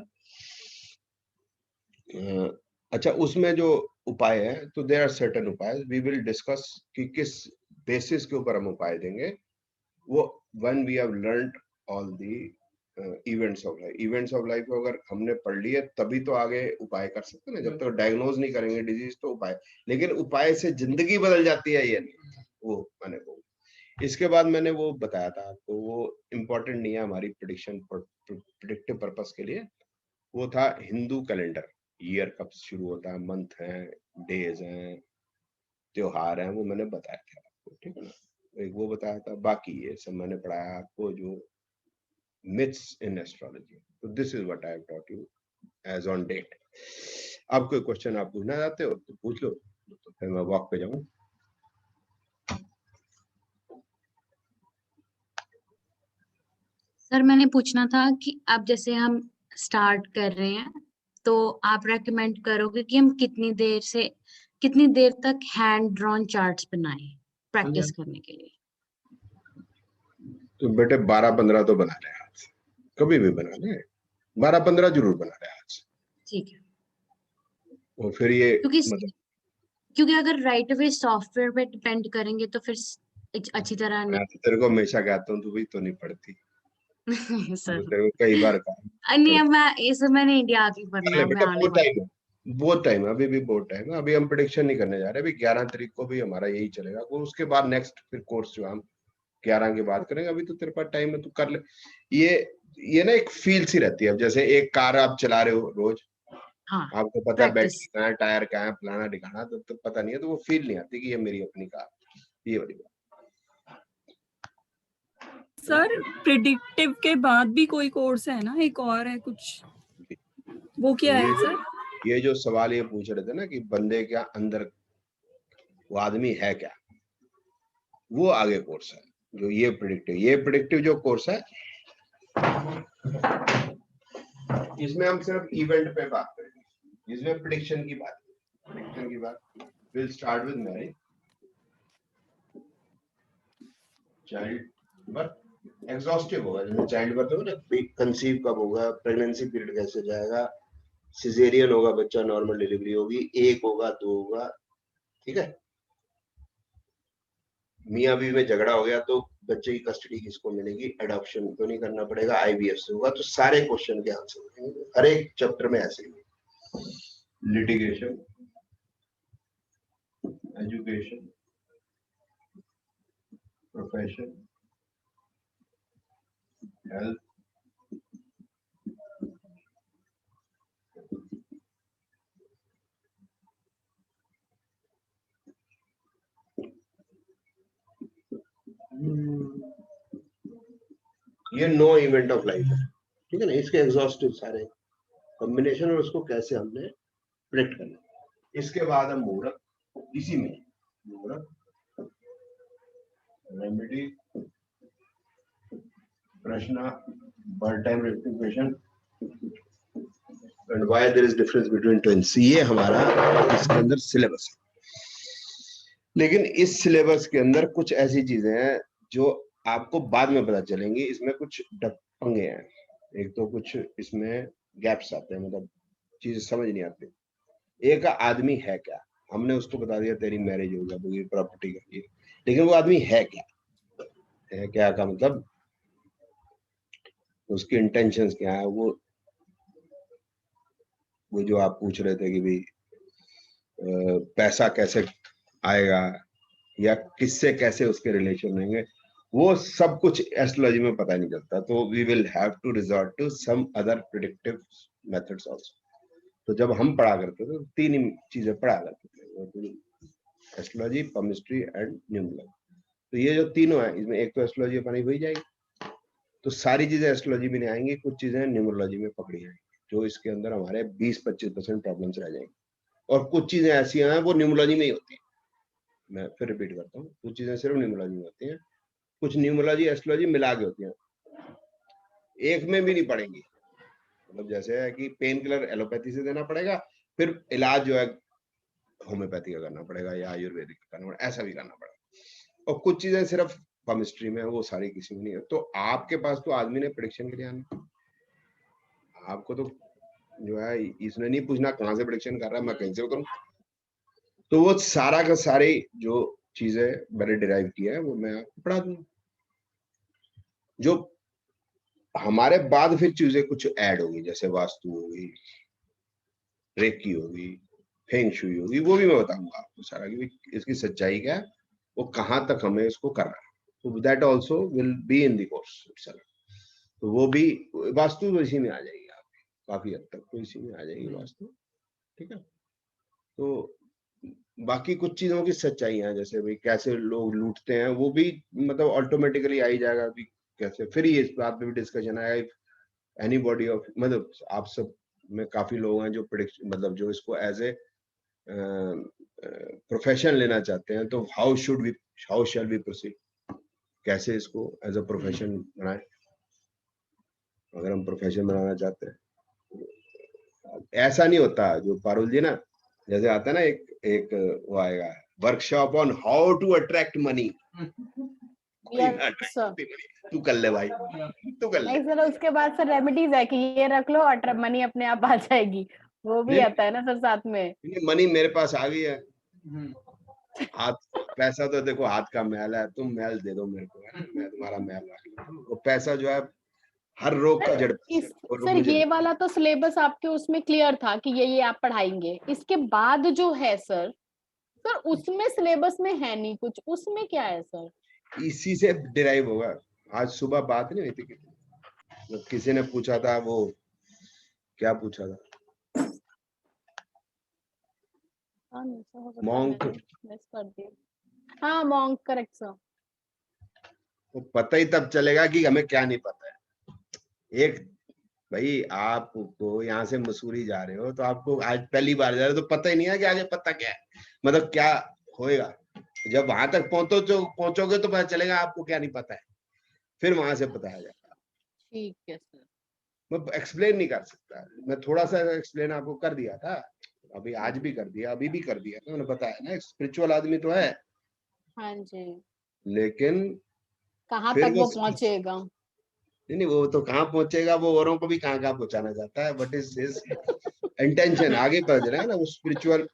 अच्छा उसमें जो उपाय है, तो देयर आर सर्टेन उपाय, वी विल डिस्कस कि किस बेसिस के ऊपर हम उपाय देंगे। वो when we have learned all the events of life, events of life को अगर हमने पढ़ लिए तभी तो आगे उपाय कर सकते हैं ना, जब तक डायग्नोज नहीं करेंगे डिजीज तो उपाय, लेकिन उपाय से जिंदगी बदल जाती है ये नहीं, वो मैंने वो इसके बाद मैंने वो बताया था आपको, वो इम्पोर्टेंट नहीं है हमारी प्रेडिक्टिव पर्पस के लिए, वो था हिंदू कैलेंडर, ईयर कब शुरू होता है, मंथ है, डेज हैं, त्योहार हैं, वो मैंने बताया था आपको, ठीक है ना, एक वो बताया था। बाकी ये सब मैंने पढ़ाया आपको जो मिथ्स इन एस्ट्रोलॉजी, तो this is what I have taught you as on date. आप कोई क्वेश्चन आप पूछना चाहते हो तो पूछ लो, तो फिर मैं वॉक पे जाऊं। सर मैंने पूछना था कि अब जैसे हम स्टार्ट कर रहे हैं तो आप रेकमेंड करोगे कि हम कितनी देर तक हैंड ड्रॉन चार्ट्स बनाएं प्रैक्टिस करने के लिए? तो बेटे 12-15 तो बना ले आज, कभी भी बना ले, 12-15 जरूर बना ले आज, ठीक है। और फिर ये क्योंकि अगर राइट अवे सॉफ्टवेयर पे डिपेंड करेंगे तो फिर अच्छी तरह मैं तो तेरे को हमेशा कहता हूँ, तू भी तो नहीं पढ़ती सर तेरे को कई बार कहा। नहीं, अब मैं इस मैंने इंडिया आके पढ़ना है, मैं आने वाली बहुत टाइम है, अभी भी बहुत टाइम है, अभी हम प्रेडिक्शन नहीं करने जा रहे, अभी 11 तारीख को भी हमारा यही चलेगा, और उसके बाद नेक्स्ट फिर कोर्स जो हम 11 के बाद करेंगे, अभी तो तेरे पास टाइम है, तू कर ले। ये ना एक फील सी रहती है, अब जैसे एक कार आप चला रहे हो रोज, हाँ, आपको पता है बैटरी कहाँ है, टायर कहाँ है, फलाना दिखाना, तो पता नहीं है, तो वो फील नहीं आती कि ये मेरी अपनी कार, ये वाली बात। सर प्रिडिक्टिव के बाद भी कोई कोर्स है ना, एक और है कुछ, वो क्या है सर? ये जो सवाल ये पूछ रहे थे ना कि बंदे क्या अंदर वो आदमी है क्या, वो आगे कोर्स है जो ये प्रिडिक्टिव जो कोर्स है, इसमें हम सिर्फ इवेंट पे बात करेंगे, इसमें प्रेडिक्शन की बात will start with marriage, child birth, exhaustive होगा, जैसे चाइल्ड बर्थ होगा ना, कंसीव कब होगा, प्रेगनेंसी पीरियड कैसे जाएगा, सिजेरियन होगा बच्चा, नॉर्मल डिलीवरी होगी, 1 होगा 2 होगा, ठीक है, मियां बीवी में झगड़ा हो गया तो बच्चे की कस्टडी किसको मिलेगी, एडॉप्शन तो नहीं करना पड़ेगा, आईवीएफ से होगा, तो सारे क्वेश्चन के आंसर होंगे हर एक चैप्टर में ऐसे ही, लिटिगेशन, एजुकेशन, प्रोफेशन, हेल्थ, ये 9 इवेंट ऑफ लाइफ है, ठीक है ना, इसके एग्जॉस्टिव सारे कॉम्बिनेशन और उसको कैसे हमने प्रेडिक्ट करना। इसके बाद हम मुहूर्त, इसी में मुहूर्त, रेमेडी, प्रश्न, birth time rectification and why there is difference between twins, ये हमारा इसके अंदर सिलेबस है। लेकिन इस सिलेबस के अंदर कुछ ऐसी चीजें हैं जो आपको बाद में पता चलेंगी, इसमें कुछ पंगे हैं, एक तो कुछ इसमें गैप्स आते हैं, मतलब चीजें समझ नहीं आती। एक आदमी है क्या, हमने उसको बता दिया तेरी मैरिज हो जाएगी, प्रॉपर्टी का, लेकिन वो आदमी है क्या का मतलब उसकी इंटेंशंस क्या है, वो जो आप पूछ रहे थे कि भाई पैसा कैसे आएगा या किससे कैसे उसके रिलेशन रहेंगे, वो सब कुछ एस्ट्रोलॉजी में पता नहीं चलता, तो we will have to resort to some other predictive methods also. तो जब हम पढ़ा करते थे तो 3 ही चीजें पढ़ा करते थे, एस्ट्रोलॉजी, पमिस्ट्री एंड न्यूमरोलॉजी। तो ये जो तीनों है, इसमें एक तो एस्ट्रोलॉजी अपनी हो ही जाएगी, तो सारी चीजें एस्ट्रोलॉजी में नहीं आएंगी, कुछ चीजें न्यूमरोलॉजी में पकड़ी जाएंगी, जो इसके अंदर हमारे 20-25% प्रॉब्लम्स रह जाएंगी। और कुछ चीजें ऐसी हैं वो न्यूमोलॉजी में ही होती है। मैं फिर रिपीट करता हूँ, कुछ चीजें सिर्फ न्यूमोलॉजी में होती हैं, कुछ न्यूमोलॉजी एस्ट्रोलॉजी मिला के होती हैं, एक में भी नहीं पड़ेंगी। मतलब जैसे है कि पेन किलर एलोपैथी से देना पड़ेगा, फिर इलाज जो है होम्योपैथी का करना पड़ेगा या आयुर्वेदिक का करना पड़ेगा, ऐसा भी करना पड़ेगा। और कुछ चीजें सिर्फ केमिस्ट्री में है, वो सारी किसी में नहीं है। तो आपके पास तो आदमी ने प्रेडिक्शन के लिए आना, आपको तो जो है इसने नहीं पूछना कहाँ से प्रेडिक्शन कर रहा है, मैं कहीं से करूँ। तो वो सारा का सारी जो चीजें मैंने डिराइव किया है वो मैं आपको पढ़ा दूंगा। जो हमारे बाद फिर चीजें कुछ ऐड होगी, जैसे वास्तु होगी, रेकी होगी, फेंग शुई होगी, वो भी मैं बताऊंगा आपको सारा कि इसकी सच्चाई क्या है, वो कहाँ तक हमें इसको करना है। तो that also will be in the course itself. तो वो भी वास्तु तो इसी में आ जाएगी आपकी, काफी हद तक तो इसी में आ जाएगी वास्तु, ठीक है। तो बाकी कुछ चीजों की सच्चाइयां, जैसे भाई कैसे लोग लूटते हैं, वो भी मतलब ऑटोमेटिकली आ ही जाएगा भी कैसे। फिर ये इस बात पे भी डिस्कशन आएगा, एनीबॉडी ऑफ मतलब आप सब में काफी लोग हैं जो प्रेडिक्शन मतलब जो इसको एज ए प्रोफेशन लेना चाहते हैं, तो हाउ शैल वी प्रोसीड, कैसे इसको एज अ प्रोफेशन बनाए। अगर हम प्रोफेशन बनाना चाहते हैं, ऐसा नहीं होता जो पारुल जी ना, जैसे आता है ना एक वो आएगा workshop on how to attract money, तू कर ले भाई, तू कर ले। नहीं सर, उसके बाद सर रेमेडीज है कि ये रख लो और मनी अपने आप आ जाएगी, वो भी आता है ना सर साथ में। मनी मेरे पास आ गई है, हाथ पैसा तो देखो हाथ का मैल है, तुम मैल दे दो मेरे को, मैं तुम्हारा मैल रख लूंगा। वो पैसा जो है हर रोग का जड़। सर ये वाला तो सिलेबस आपके उसमें क्लियर था कि ये आप पढ़ाएंगे, इसके बाद जो है सर उसमें सिलेबस में है नहीं कुछ, उसमें क्या है सर? इसी से डिराइव होगा। आज सुबह बात नहीं हुई थी, किसी ने पूछा था, वो क्या पूछा था, मॉन्क, हाँ मॉन्क, करेक्ट सर। वो पता ही तब चलेगा कि हमें क्या नहीं पता है। एक भाई आपको यहाँ से मसूरी जा रहे हो तो आपको आज पहली बार जा रहे हो तो पता ही नहीं है कि आगे पता क्या है, मतलब क्या होएगा। जब वहां तक पहुंचोगे तो पता चलेगा आपको क्या नहीं पता है, फिर वहां से पता आ जाएगा। ठीक है सर। मैं एक्सप्लेन नहीं कर सकता, मैं थोड़ा सा एक्सप्लेन आपको कर दिया था, अभी आज भी कर दिया, अभी भी कर दिया, तो मैंने बताया ना स्पिरिचुअल आदमी तो है, हाँ जी, लेकिन कहाँ तक वो पहुंचेगा? नहीं वो तो कहाँ पहुंचेगा, वो औरों को भी कहाँ पहुंचाना चाहता है, बट इज हिज इंटेंशन आगे पता चलेगा ना। वो स्पिरिचुअल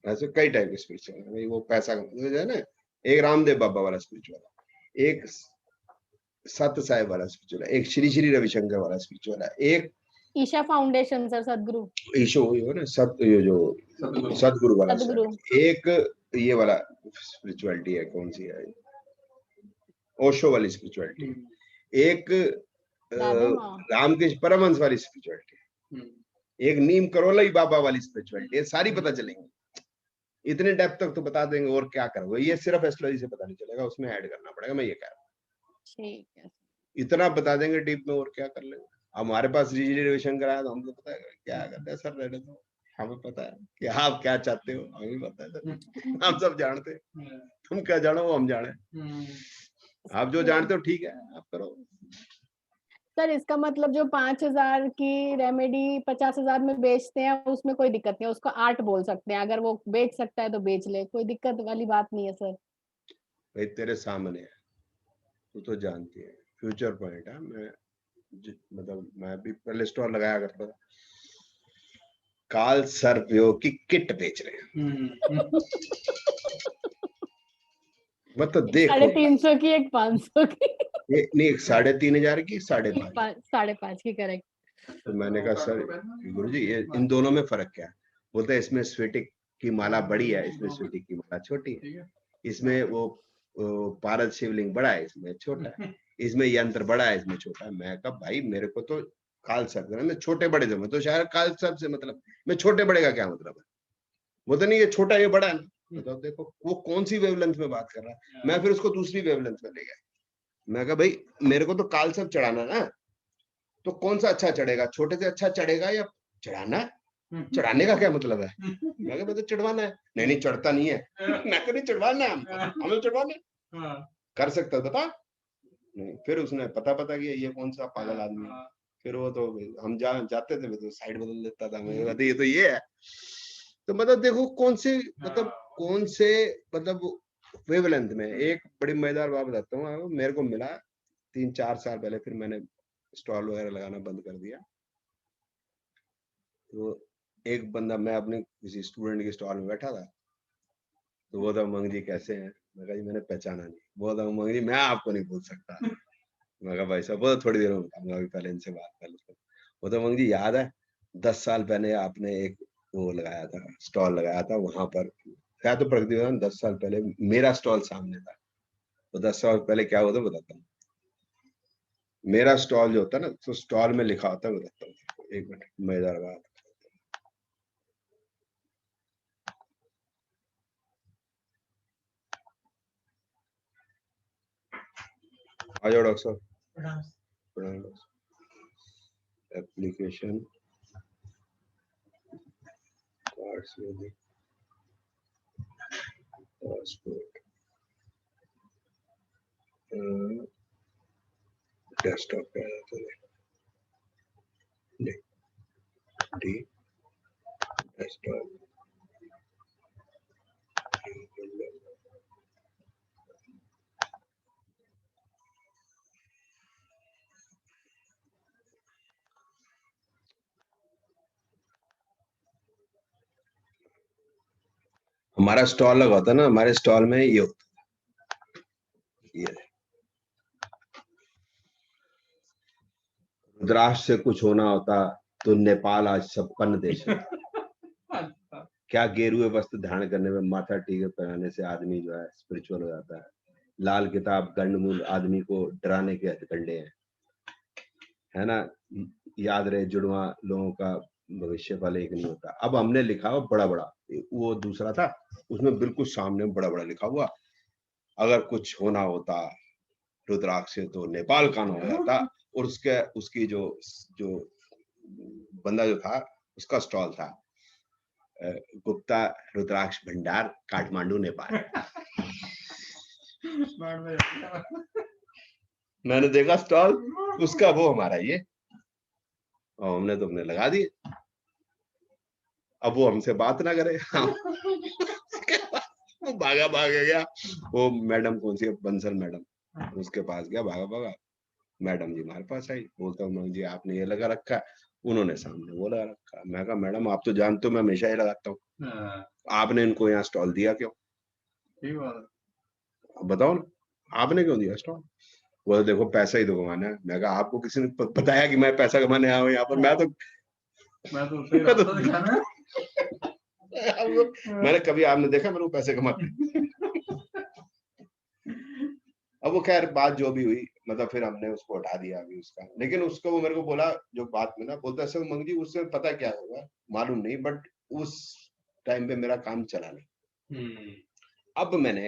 ऐसे कई टाइप के स्पिरिचुअल है, वो पैसा जो है ना, एक रामदेव बाबा वाला स्पिरिचुअल है, एक सत्य साहिब वाला स्पिरिचुअल है, एक श्री श्री रविशंकर वाला स्पिरिचुअल है, एक ईशा फाउंडेशन सर, सदगुरु ईशो हो ना, ये जो सदगुरु वाला, एक ये वाला स्पिरिचुअलिटी है, कौन सी है, ओशो वाली स्पिरिचुअलिटी, एक रामकृष्ण परमहंस वाली स्पिरिचुअलिटी, एक नीम करोलाई बाबा वाली स्पिरिचुअलिटी, ये सारी पता चलेंगी। इतने डेप्थ तक तो बता देंगे, और क्या करोगे, ये सिर्फ एस्ट्रोलॉजी से पता नहीं चलेगा, उसमें ऐड करना पड़ेगा, मैं ये कह रहा हूँ। ठीक है, इतना बता देंगे डीप में, और क्या कर लेंगे। हमारे पास रविशंकर आया तो हमको पता है क्या करते हैं सर, रहने दो, हमें पता है कि आप क्या चाहते हो, हमें पता है सर, हम सब जानते हैं, तुम क्या जानो वो हम जाने, आप जो जानते हो ठीक है आप करो। सर इसका मतलब जो 5,000 की रेमेडी 50,000 में बेचते हैं उसमें कोई दिक्कत नहीं है, उसको आर्ट बोल सकते हैं, अगर वो बेच सकता है तो बेच ले, कोई दिक्कत वाली बात नहीं है सर। भाई तेरे सामने है, तू तो जानती है, फ्यूचर पॉइंट है, मैं मतलब मैं भी पहले स्टोर लगाया करता था, काल सर्प योग की किट बेच रहे हैं। मतलब देखो 350 की, एक 500 की, नहीं 3,500 की, 5.5 की, करेक्ट। तो मैंने कहा सर गुरुजी ये इन दोनों में फर्क क्या है, बोलते हैं इसमें स्फटिक की माला बड़ी है, इसमें स्फटिक की माला छोटी है, इसमें वो पारद शिवलिंग बड़ा है, इसमें छोटा है, इसमें यंत्र बड़ा है, इसमें छोटा है। मैं कहा भाई मेरे को तो काल सर्प मैं छोटे बड़े से, तो शायद काल सर्प से मतलब मैं छोटे बड़े का क्या मतलब है, वो तो नहीं ये छोटा ये बड़ा है, मतलब देखो वो कौन सी वेवलेंथ में बात कर रहा है, मैं फिर उसको दूसरी वेवलेंथ में ले गया, मैं कहा भाई मेरे को तो काल सब चढ़ाना ना, तो कौन सा अच्छा चढ़ेगा, छोटे से अच्छा चढ़ेगा या चढ़ाना है? चढ़ाने का क्या मतलब है? मैं कहा मैं तो चढ़वाना है। नहीं नहीं चढ़ता नहीं है। मैं कहा नहीं चढ़वाना है हमको, हमें चढ़वाना है। कर सकता है बता? नहीं। फिर उसने पता किया ये कौन सा पागल आदमी है। फिर वो तो हम जाते थे तो साइड बदल देता था। मैं कहता ये तो ये है। तो मतलब देखो कौन से मतलब वेवलेंथ में। एक बड़ी मजेदार बात बताता हूँ, मेरे को मिला 3-4 साल पहले, फिर मैंने स्टॉल वगैरह लगाना बंद कर दिया। तो एक बंदा, मैं अपने किसी स्टूडेंट के स्टॉल में बैठा था, तो वो था उमंग जी कैसे हैं? मैं कहा जी मैंने पहचाना नहीं। वो था उमंग जी मैं आपको नहीं बोल सकता। मैं कहा भाई साहब वो थोड़ी देर में बताऊंगा, अभी पहले इनसे बात कर लो। वो तो उमंग जी याद है 10 साल पहले आपने एक वो लगाया था, स्टॉल लगाया था वहां पर, क्या तो प्रगति भवन 10 साल पहले मेरा स्टॉल सामने था। तो 10 साल पहले क्या हुआ था बताता हूँ। मेरा स्टॉल जो होता है ना, तो स्टॉल में लिखा होता है, बताता हूँ एक मिनट, मजेदार बात। आ जाओ डॉक्टर साहब। एप्लीकेशन पासपोर्ट डेस्कटॉप पे आया था डी डेस्कटॉप। हमारा स्टॉल लगा होता ना, हमारे स्टॉल में ये होता ये रुद्राक्ष से कुछ होना होता तो नेपाल आज संपन्न देश होता। क्या गेरुए वस्त्र धारण करने में, माथा टीके पहनाने से आदमी जो है स्पिरिचुअल हो जाता है। लाल किताब गंडमूल आदमी को डराने के हथकंडे हैं, है ना। याद रहे जुड़वा लोगों का भविष्य फल एक नहीं होता। अब हमने लिखा हुआ बड़ा बड़ा, वो दूसरा था उसमें बिल्कुल सामने बड़ा बड़ा लिखा हुआ, अगर कुछ होना होता रुद्राक्ष से तो नेपाल का नाम हो जाता। और उसकी जो बंदा जो था उसका स्टॉल था गुप्ता रुद्राक्ष भंडार काठमांडू नेपाल। मैंने देखा स्टॉल उसका, वो हमारा ये, और हमने तो अपने लगा दिए। अब वो हमसे बात ना करे। वो भागा गया। वो मैडम कौन सी बंसल मैडम, उसके पास गया भागा। मैडम जी हमारे पास आई, बोलता हूँ जी आपने ये लगा रखा है। उन्होंने सामने वो लगा रखा। मैं कहा मैडम आप तो जानते हो मैं हमेशा ये लगाता हूँ, आपने इनको यहाँ स्टॉल दिया क्यों? बताओ ना, आपने क्यों दिया स्टॉल? वो देखो पैसा ही तो कमाना है। मैं कहा आपको किसी ने बताया कि मैं पैसा कमाने आया हूँ यहाँ पर? मैंने कभी आपने देखा मेरे को पैसे कमाते? अब वो खैर बात जो भी हुई, मतलब फिर हमने उसको हटा दिया अभी उसका। लेकिन उसको वो मेरे को बोला जो बात में ना, बोलता सर मंग जी उससे पता क्या होगा मालूम नहीं, बट उस टाइम पे मेरा काम चला नहीं। अब मैंने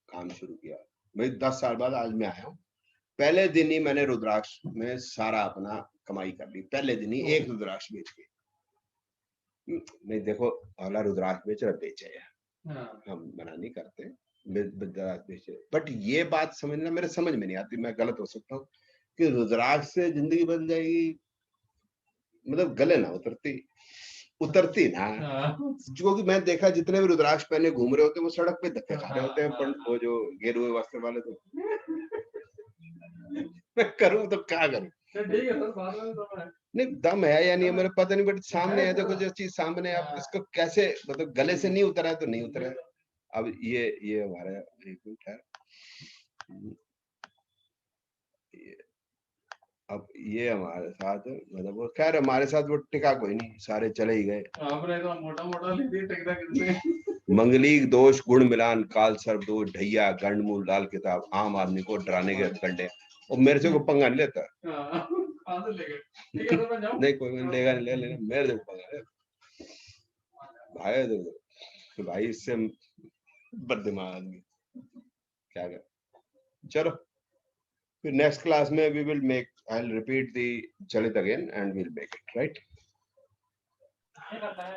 काम शुरू किया भाई 10 साल बाद आज मैं आया हूँ। पहले दिन ही मैंने रुद्राक्ष में सारा अपना कमाई कर ली, पहले दिन ही एक रुद्राक्ष बेच के। नहीं देखो अगला रुद्राक्ष बेच रहा बेचे, हम मना नहीं करते बट ये बात समझना मेरे समझ में नहीं आती। मैं गलत हो सकता हूँ कि रुद्राक्ष से जिंदगी बदल जाएगी, मतलब गले ना उतरती ना। जो कि मैं देखा जितने भी रुद्राक्ष पहने घूम रहे होते हैं वो सड़क पे धक्के खा रहे होते हैं, पर वो जो गेरुए वस्त्र वाले तो मैं करूँ तो क्या करूँ? नहीं दम है या नहीं है मेरे पता नहीं, बट सामने है देखो जो चीज सामने, आप इसको कैसे मतलब गले से नहीं उतरा है तो नहीं उतरा है। अब ये हमारा एक मिनट है, अब ये हमारे साथ मतलब वो खैर हमारे साथ वो टिका कोई नहीं, सारे चले ही गए। आपने तो मोटा लिख दिया टिकता किसने? मंगलीक दोष गुण मिलान काल सर्प दोष ढैया गंडमूल लाल किताब आम आदमी को डराने के हथकंडे। और मेरे से को पंगा नहीं लेता। नहीं कोई लेगा नहीं, ले लेना, मेरे से पंगा ले भाई। तो भाई इससे बददिमाग आदमी क्या कर। चलो फिर नेक्स्ट क्लास में we will make, I will repeat the चलित again and we will make it, right?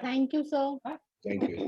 Thank you sir. Thank you.